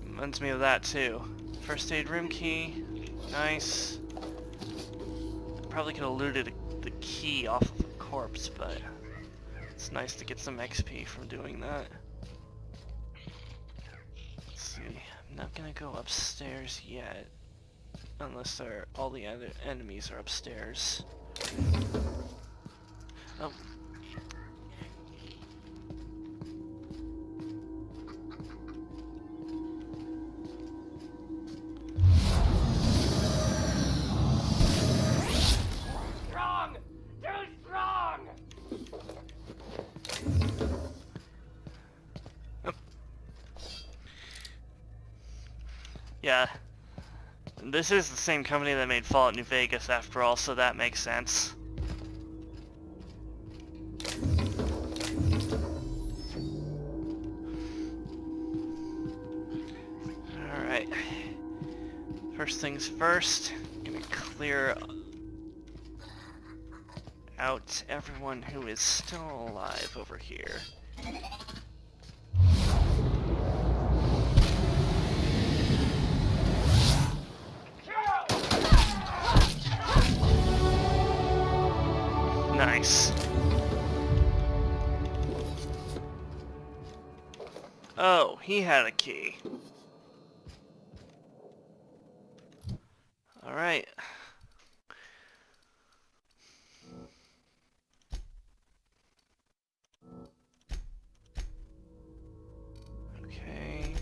reminds me of that too. First aid room key, nice. Probably could have looted the key off of a corpse, but it's nice to get some XP from doing that. Let's see, I'm not gonna go upstairs yet, unless all the other enemies are upstairs. Oh. Strong! Too strong! Yeah. This is the same company that made Fallout New Vegas after all, so that makes sense. Alright. First things first, I'm gonna clear out everyone who is still alive over here. Nice. Oh, he had a key. Alright. Okay.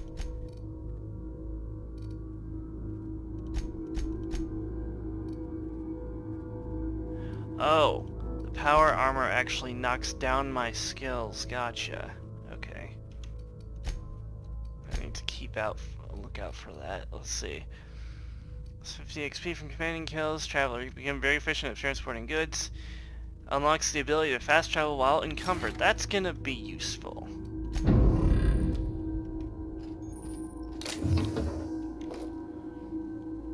Oh, the power armor actually knocks down my skills. Gotcha. Okay. I need to keep a lookout for that. Let's see. 50 XP from commanding kills. Traveler, you become very efficient at transporting goods. Unlocks the ability to fast travel while encumbered. That's gonna be useful.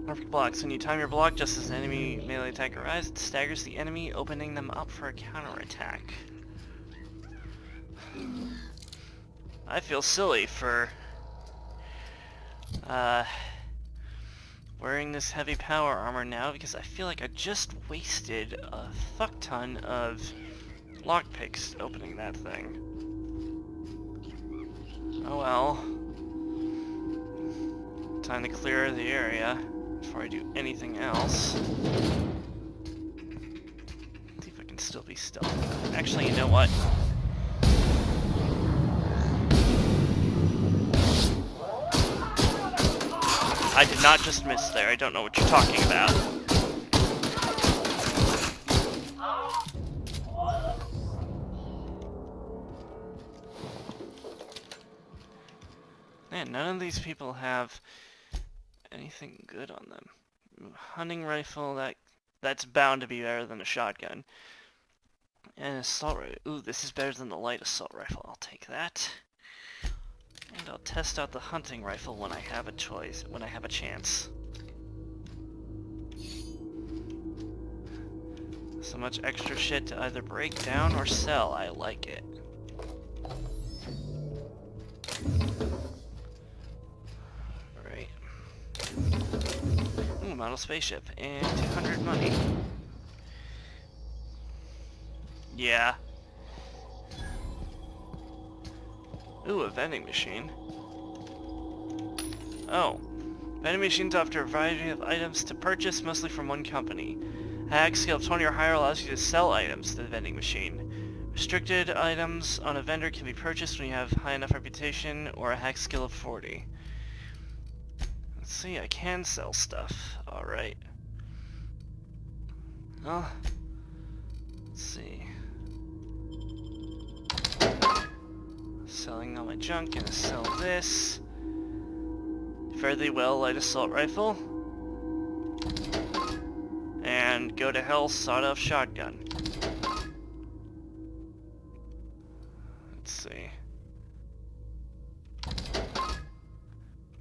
Perfect blocks. When you time your block just as an enemy melee attack arrives, it staggers the enemy, opening them up for a counterattack. I feel silly for wearing this heavy power armor now because I feel like I just wasted a fuck ton of lockpicks opening that thing. Oh well. Time to clear the area before I do anything else. See if I can still be stealthy. Actually, you know what? I did not just miss there. I don't know what you're talking about. Man, none of these people have anything good on them. Hunting rifle, that's bound to be better than a shotgun. And assault rifle. Ooh, this is better than the light assault rifle. I'll take that. And I'll test out the hunting rifle when I have a choice, when I have a chance. So much extra shit to either break down or sell. I like it. Alright. Ooh, model spaceship. And 200 money. Yeah. Ooh, a vending machine. Oh. Vending machines offer a variety of items to purchase, mostly from one company. A hack skill of 20 or higher allows you to sell items to the vending machine. Restricted items on a vendor can be purchased when you have high enough reputation, or a hack skill of 40. Let's see, I can sell stuff. Alright. Well, let's see. Selling all my junk, gonna sell this. Fare thee well, light assault rifle. And go to hell, sawed-off shotgun. Let's see. I'm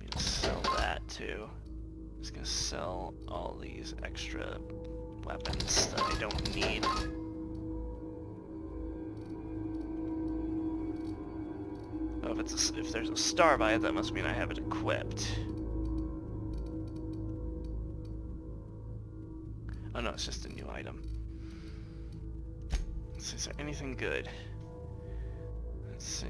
gonna sell that too. I'm just gonna sell all these extra weapons that I don't need. Oh, if there's a star by it, that must mean I have it equipped. Oh no, it's just a new item. Let's see, is there anything good? Let's see.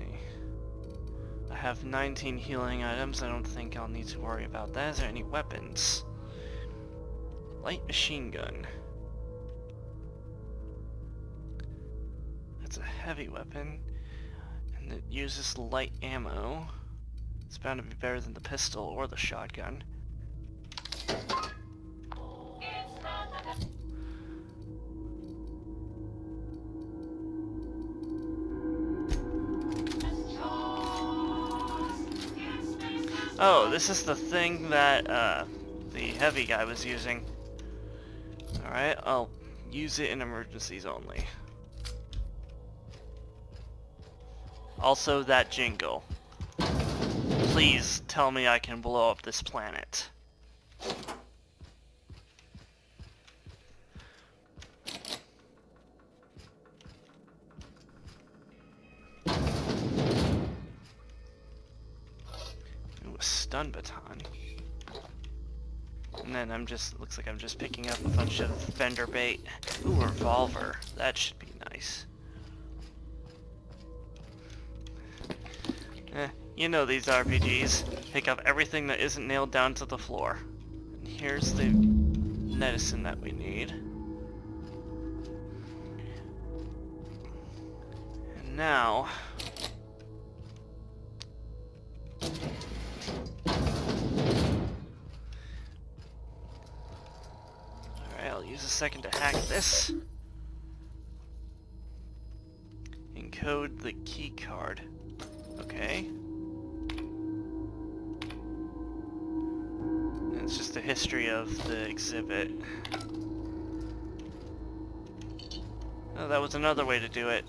I have 19 healing items. I don't think I'll need to worry about that. Is there any weapons? Light machine gun. That's a heavy weapon. And it uses light ammo. It's bound to be better than the pistol or the shotgun. Oh, this is the thing that the heavy guy was using. Alright, I'll use it in emergencies only. Also, that jingle. Please tell me I can blow up this planet. Ooh, a stun baton. And then looks like I'm just picking up a bunch of vendor bait. Ooh, a revolver. That should be nice. You know these RPGs. Pick up everything that isn't nailed down to the floor. And here's the medicine that we need. And now... Alright, I'll use a second to hack this. Decode the key card. Okay. And it's just a history of the exhibit. Oh, that was another way to do it.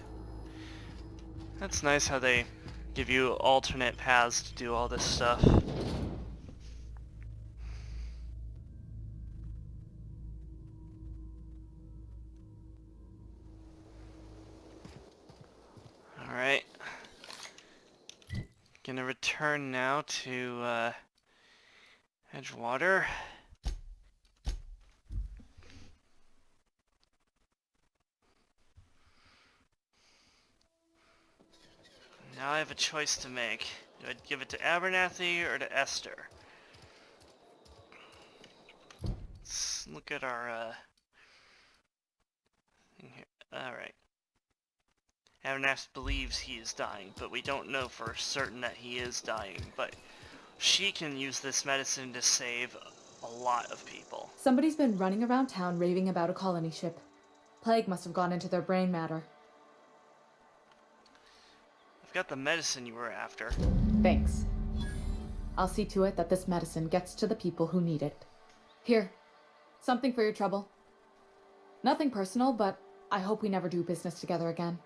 That's nice how they give you alternate paths to do all this stuff. Alright. Gonna return now to Edgewater. Now I have a choice to make. Do I give it to Abernathy or to Esther? Let's look at our thing here. Alright. Abernathy believes he is dying, but we don't know for certain that he is dying. But she can use this medicine to save a lot of people. Somebody's been running around town raving about a colony ship. Plague must have gone into their brain matter. I've got the medicine you were after. Thanks. I'll see to it that this medicine gets to the people who need it. Here, something for your trouble. Nothing personal, but I hope we never do business together again.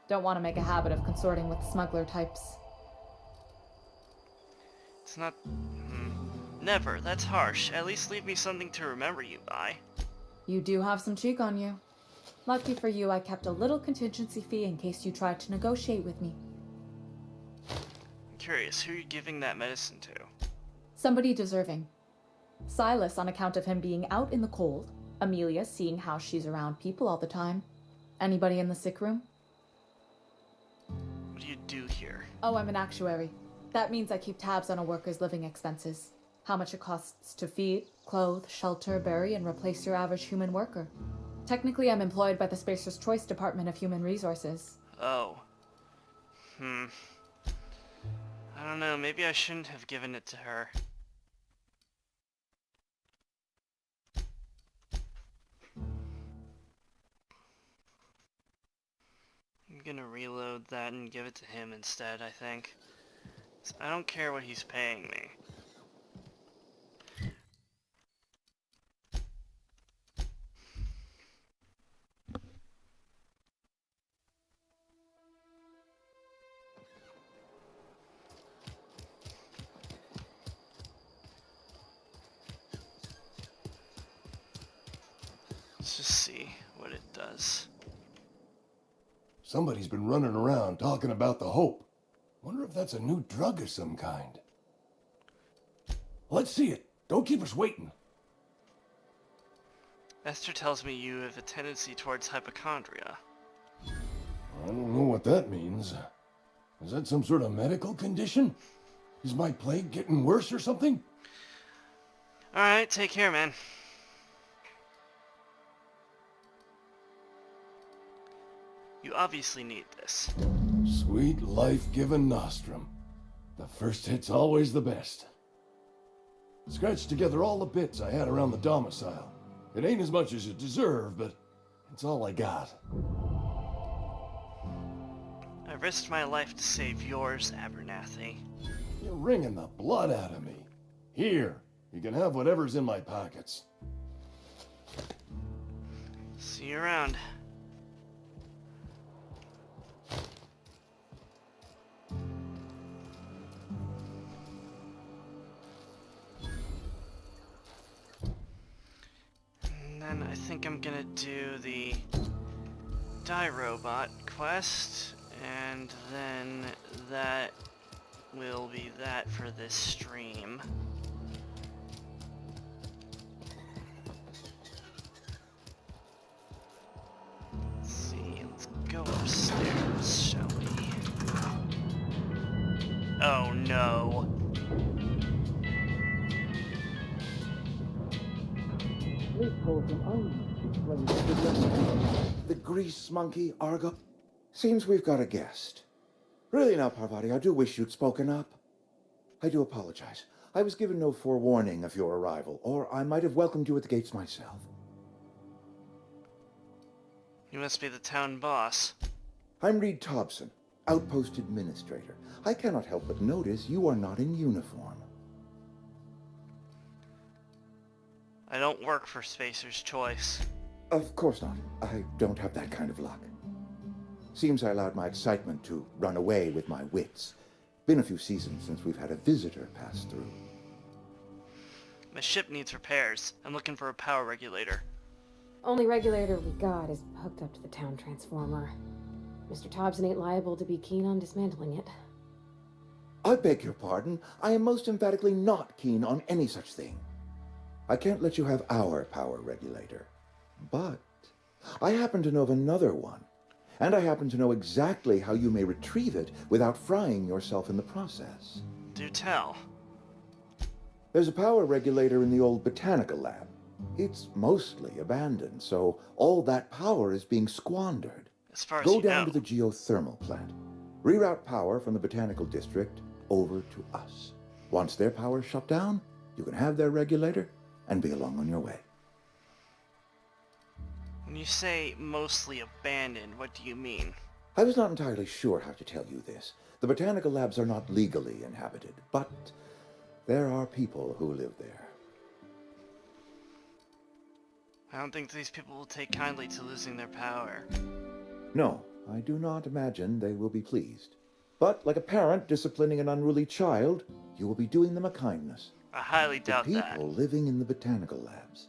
Don't want to make a habit of consorting with smuggler types. It's not... Never. That's harsh. At least leave me something to remember you by. You do have some cheek on you. Lucky for you, I kept a little contingency fee in case you tried to negotiate with me. I'm curious, who are you giving that medicine to? Somebody deserving. Silas on account of him being out in the cold. Amelia seeing how she's around people all the time. Anybody in the sick room? What do you do here? Oh, I'm an actuary. That means I keep tabs on a worker's living expenses. How much it costs to feed, clothe, shelter, bury, and replace your average human worker. Technically, I'm employed by the Spacer's Choice Department of Human Resources. Oh. I don't know, maybe I shouldn't have given it to her. I'm gonna reload that and give it to him instead, I think. I don't care what he's paying me. Let's just see what it does. Somebody's been running around talking about the Hope. Wonder if that's a new drug of some kind. Let's see it. Don't keep us waiting. Esther tells me you have a tendency towards hypochondria. I don't know what that means. Is that some sort of medical condition? Is my plague getting worse or something? Alright, take care, man. You obviously need this. Sweet life-giving nostrum. The first hit's always the best. Scratched together all the bits I had around the domicile. It ain't as much as you deserve, but it's all I got. I risked my life to save yours, Abernathy. You're wringing the blood out of me. Here, you can have whatever's in my pockets. See you around. And then I think I'm gonna do the Die Robot quest, and then that will be that for this stream. Let's see, let's go upstairs, shall we? Oh no. The grease monkey, Argo? Seems we've got a guest. Really now, Parvati, I do wish you'd spoken up. I do apologize. I was given no forewarning of your arrival, or I might have welcomed you at the gates myself. You must be the town boss. I'm Reed Thompson, Outpost Administrator. I cannot help but notice you are not in uniform. I don't work for Spacer's Choice. Of course not. I don't have that kind of luck. Seems I allowed my excitement to run away with my wits. Been a few seasons since we've had a visitor pass through. My ship needs repairs. I'm looking for a power regulator. Only regulator we got is hooked up to the town transformer. Mr. Thompson ain't liable to be keen on dismantling it. I beg your pardon. I am most emphatically not keen on any such thing. I can't let you have our power regulator. But I happen to know of another one. And I happen to know exactly how you may retrieve it without frying yourself in the process. Do tell. There's a power regulator in the old botanical lab. It's mostly abandoned, so all that power is being squandered. As far as Go you down know. to the geothermal plant. Reroute power from the botanical district over to us. Once their power's shut down, you can have their regulator and be along on your way. When you say mostly abandoned, what do you mean? I was not entirely sure how to tell you this. The botanical labs are not legally inhabited, but there are people who live there. I don't think these people will take kindly to losing their power. No, I do not imagine they will be pleased. But like a parent disciplining an unruly child, you will be doing them a kindness. I highly doubt the that. people living in the botanical labs.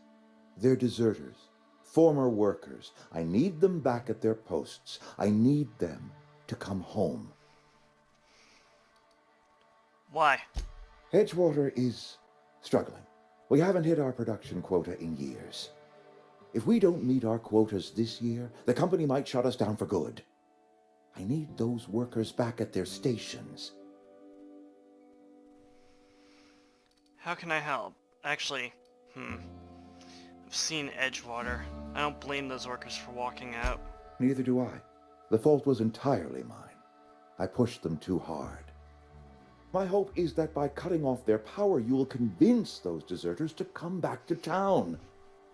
They're deserters, former workers. I need them back at their posts. I need them to come home. Why? Edgewater is struggling. We haven't hit our production quota in years. If we don't meet our quotas this year, the company might shut us down for good. I need those workers back at their stations. How can I help? Actually, I've seen Edgewater. I don't blame those workers for walking out. Neither do I. The fault was entirely mine. I pushed them too hard. My hope is that by cutting off their power, you will convince those deserters to come back to town.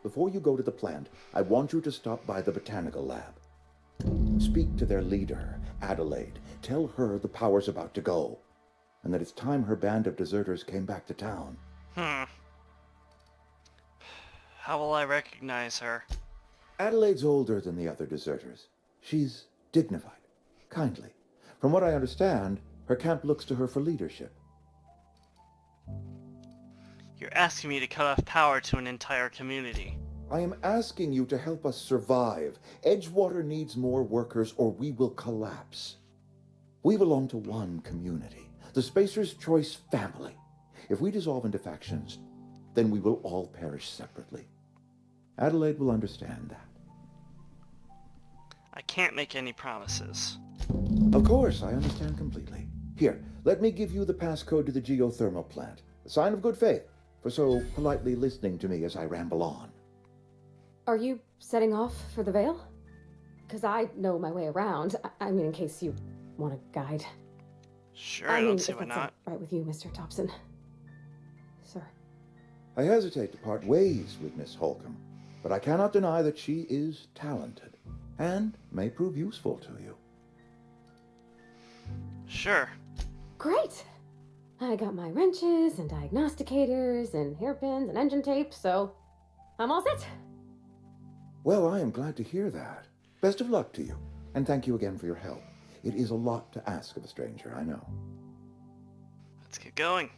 Before you go to the plant, I want you to stop by the botanical lab. Speak to their leader, Adelaide. Tell her the power's about to go, and that it's time her band of deserters came back to town. How will I recognize her? Adelaide's older than the other deserters. She's dignified, kindly. From what I understand, her camp looks to her for leadership. You're asking me to cut off power to an entire community. I am asking you to help us survive. Edgewater needs more workers or we will collapse. We belong to one community, the Spacer's Choice family. If we dissolve into factions, then we will all perish separately. Adelaide will understand that. I can't make any promises. Of course, I understand completely. Here, let me give you the passcode to the geothermal plant. A sign of good faith for so politely listening to me as I ramble on. Are you setting off for the Vale? Because I know my way around. I mean, in case you want a guide. Sure, I don't see why if that's not. all right with you, Mr. Thompson. Sir. I hesitate to part ways with Miss Holcomb, but I cannot deny that she is talented and may prove useful to you. Sure. Great! I got my wrenches and diagnosticators and hairpins and engine tape, so I'm all set. Well, I am glad to hear that. Best of luck to you, and thank you again for your help. It is a lot to ask of a stranger, I know. Let's get going.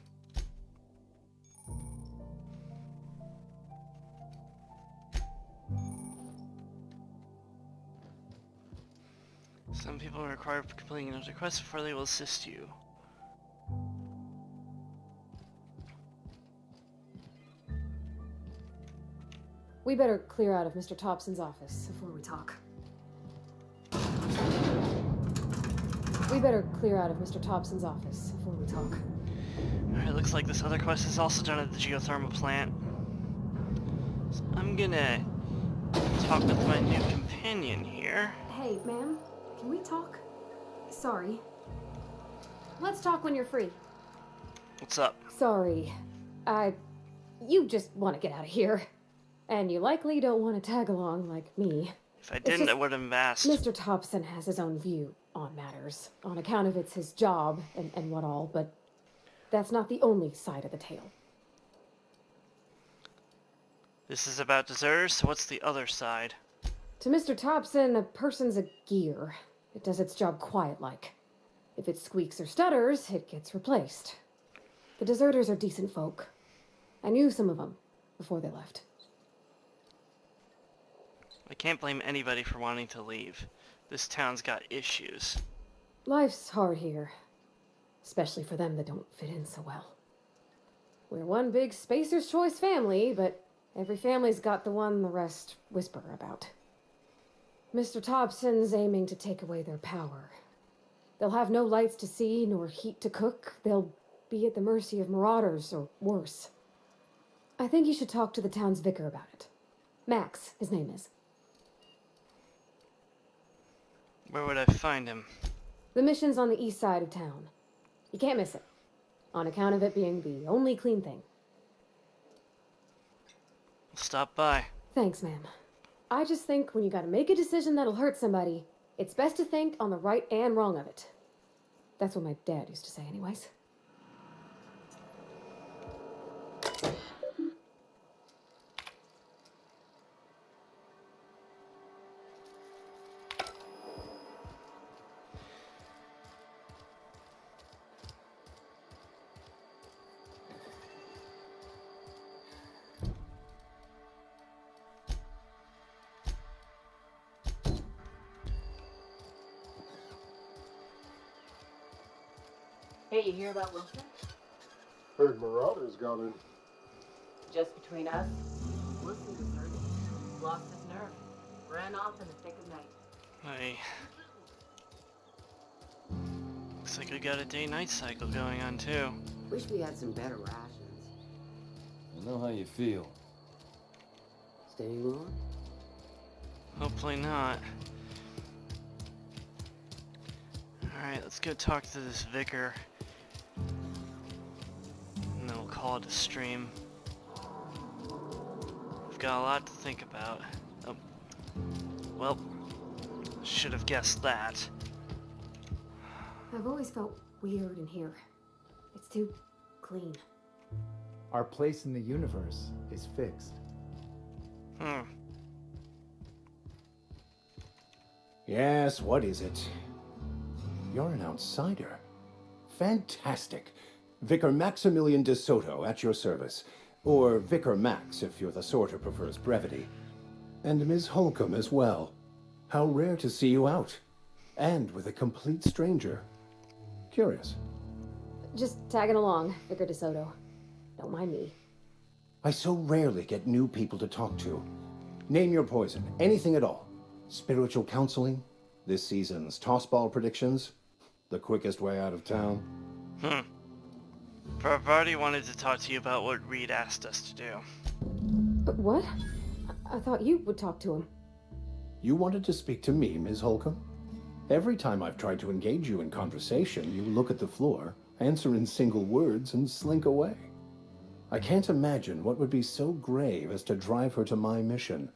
Some people require completing a request before they will assist you. We better clear out of Mr. Thompson's office before we talk. Alright, looks like this other quest is also done at the geothermal plant. So I'm gonna talk with my new companion here. Hey, ma'am, can we talk? Sorry. Let's talk when you're free. What's up? Sorry. You just want to get out of here. And you likely don't want to tag along like me. If I didn't, I would have asked. Mr. Thompson has his own view on matters, on account of it's his job and what all, but that's not the only side of the tale. This is about deserters, so what's the other side? To Mr. Thompson, a person's a gear. It does its job quiet-like. If it squeaks or stutters, it gets replaced. The deserters are decent folk. I knew some of them before they left. I can't blame anybody for wanting to leave. This town's got issues. Life's hard here, especially for them that don't fit in so well. We're one big Spacer's Choice family, but every family's got the one the rest whisper about. Mr. Thompson's aiming to take away their power. They'll have no lights to see, nor heat to cook. They'll be at the mercy of marauders, or worse. I think you should talk to the town's vicar about it. Max, his name is. Where would I find him? The mission's on the east side of town. You can't miss it, on account of it being the only clean thing. I'll stop by. Thanks, ma'am. I just think when you gotta make a decision that'll hurt somebody, it's best to think on the right and wrong of it. That's what my dad used to say anyways. Hey, you hear about Wilson? Heard Marauders got in. Just between us, Wilson deserted. Lost his nerve. Ran off in the thick of night. Hey. Looks like we got a day-night cycle going on too. Wish we had some better rations. I know how you feel. Staying on? Hopefully not. Alright, let's go talk to this vicar. And then we'll call it a stream. We've got a lot to think about. Oh. Well, should have guessed that. I've always felt weird in here. It's too clean. Our place in the universe is fixed. Yes, what is it? You're an outsider. Fantastic. Vicar Maximilian de Soto at your service. Or Vicar Max, if you're the sort who prefers brevity. And Ms. Holcomb as well. How rare to see you out. And with a complete stranger. Curious. Just tagging along, Vicar DeSoto. Don't mind me. I so rarely get new people to talk to. Name your poison, anything at all. Spiritual counseling, this season's tossball predictions, the quickest way out of town. I've already wanted to talk to you about what Reed asked us to do. What? I thought you would talk to him. You wanted to speak to me, Ms. Holcomb? Every time I've tried to engage you in conversation, you look at the floor, answer in single words, and slink away. I can't imagine what would be so grave as to drive her to my mission.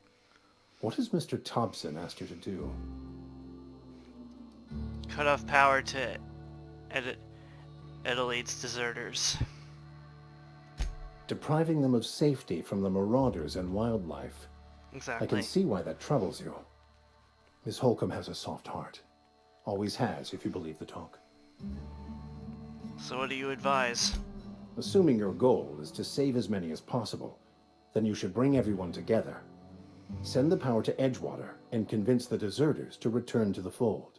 What has Mr. Thompson asked you to do? Cut off power to Adelaide's deserters. Depriving them of safety from the marauders and wildlife. Exactly. I can see why that troubles you. Miss Holcomb has a soft heart. Always has, if you believe the talk. So what do you advise? Assuming your goal is to save as many as possible, then you should bring everyone together. Send the power to Edgewater and convince the deserters to return to the fold.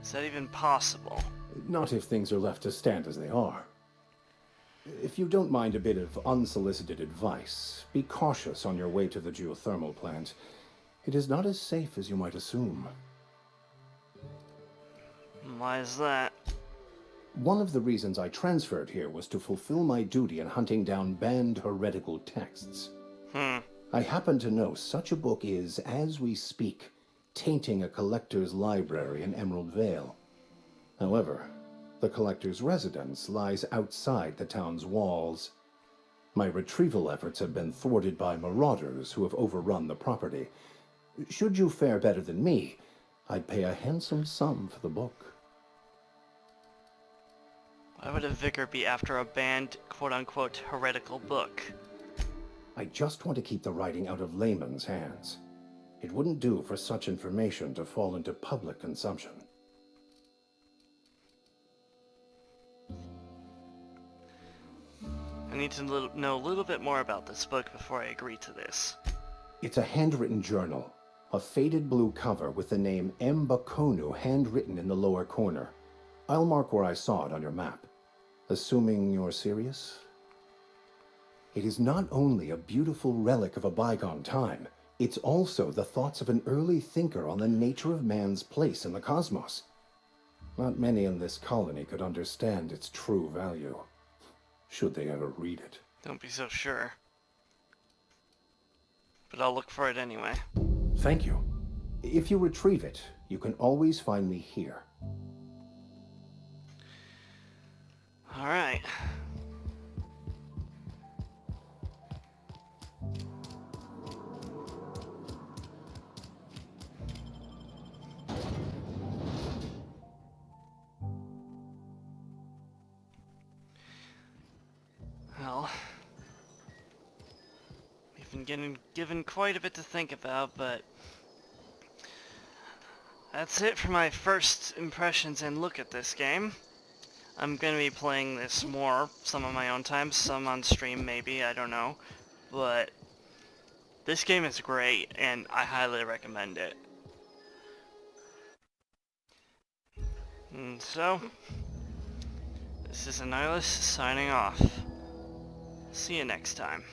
Is that even possible? Not if things are left to stand as they are. If you don't mind a bit of unsolicited advice, be cautious on your way to the geothermal plant. It is not as safe as you might assume. Why is that? One of the reasons I transferred here was to fulfill my duty in hunting down banned heretical texts. I happen to know such a book is, as we speak, tainting a collector's library in Emerald Vale. However, The collector's residence lies outside the town's walls. My retrieval efforts have been thwarted by marauders who have overrun the property. Should you fare better than me, I'd pay a handsome sum for the book. Why would a vicar be after a banned, quote-unquote, heretical book? I just want to keep the writing out of layman's hands. It wouldn't do for such information to fall into public consumption. I need to know a little bit more about this book before I agree to this. It's a handwritten journal, a faded blue cover with the name M. Bakonu handwritten in the lower corner. I'll mark where I saw it on your map. Assuming you're serious? It is not only a beautiful relic of a bygone time, it's also the thoughts of an early thinker on the nature of man's place in the cosmos. Not many in this colony could understand its true value, should they ever read it. Don't be so sure. But I'll look for it anyway. Thank you. If you retrieve it, you can always find me here. All right. Well, we've been given quite a bit to think about, but that's it for my first impressions and look at this game. I'm gonna be playing this more, some on my own time, some on stream maybe, I don't know. But this game is great, and I highly recommend it. And so, this is Annihilus signing off. See you next time.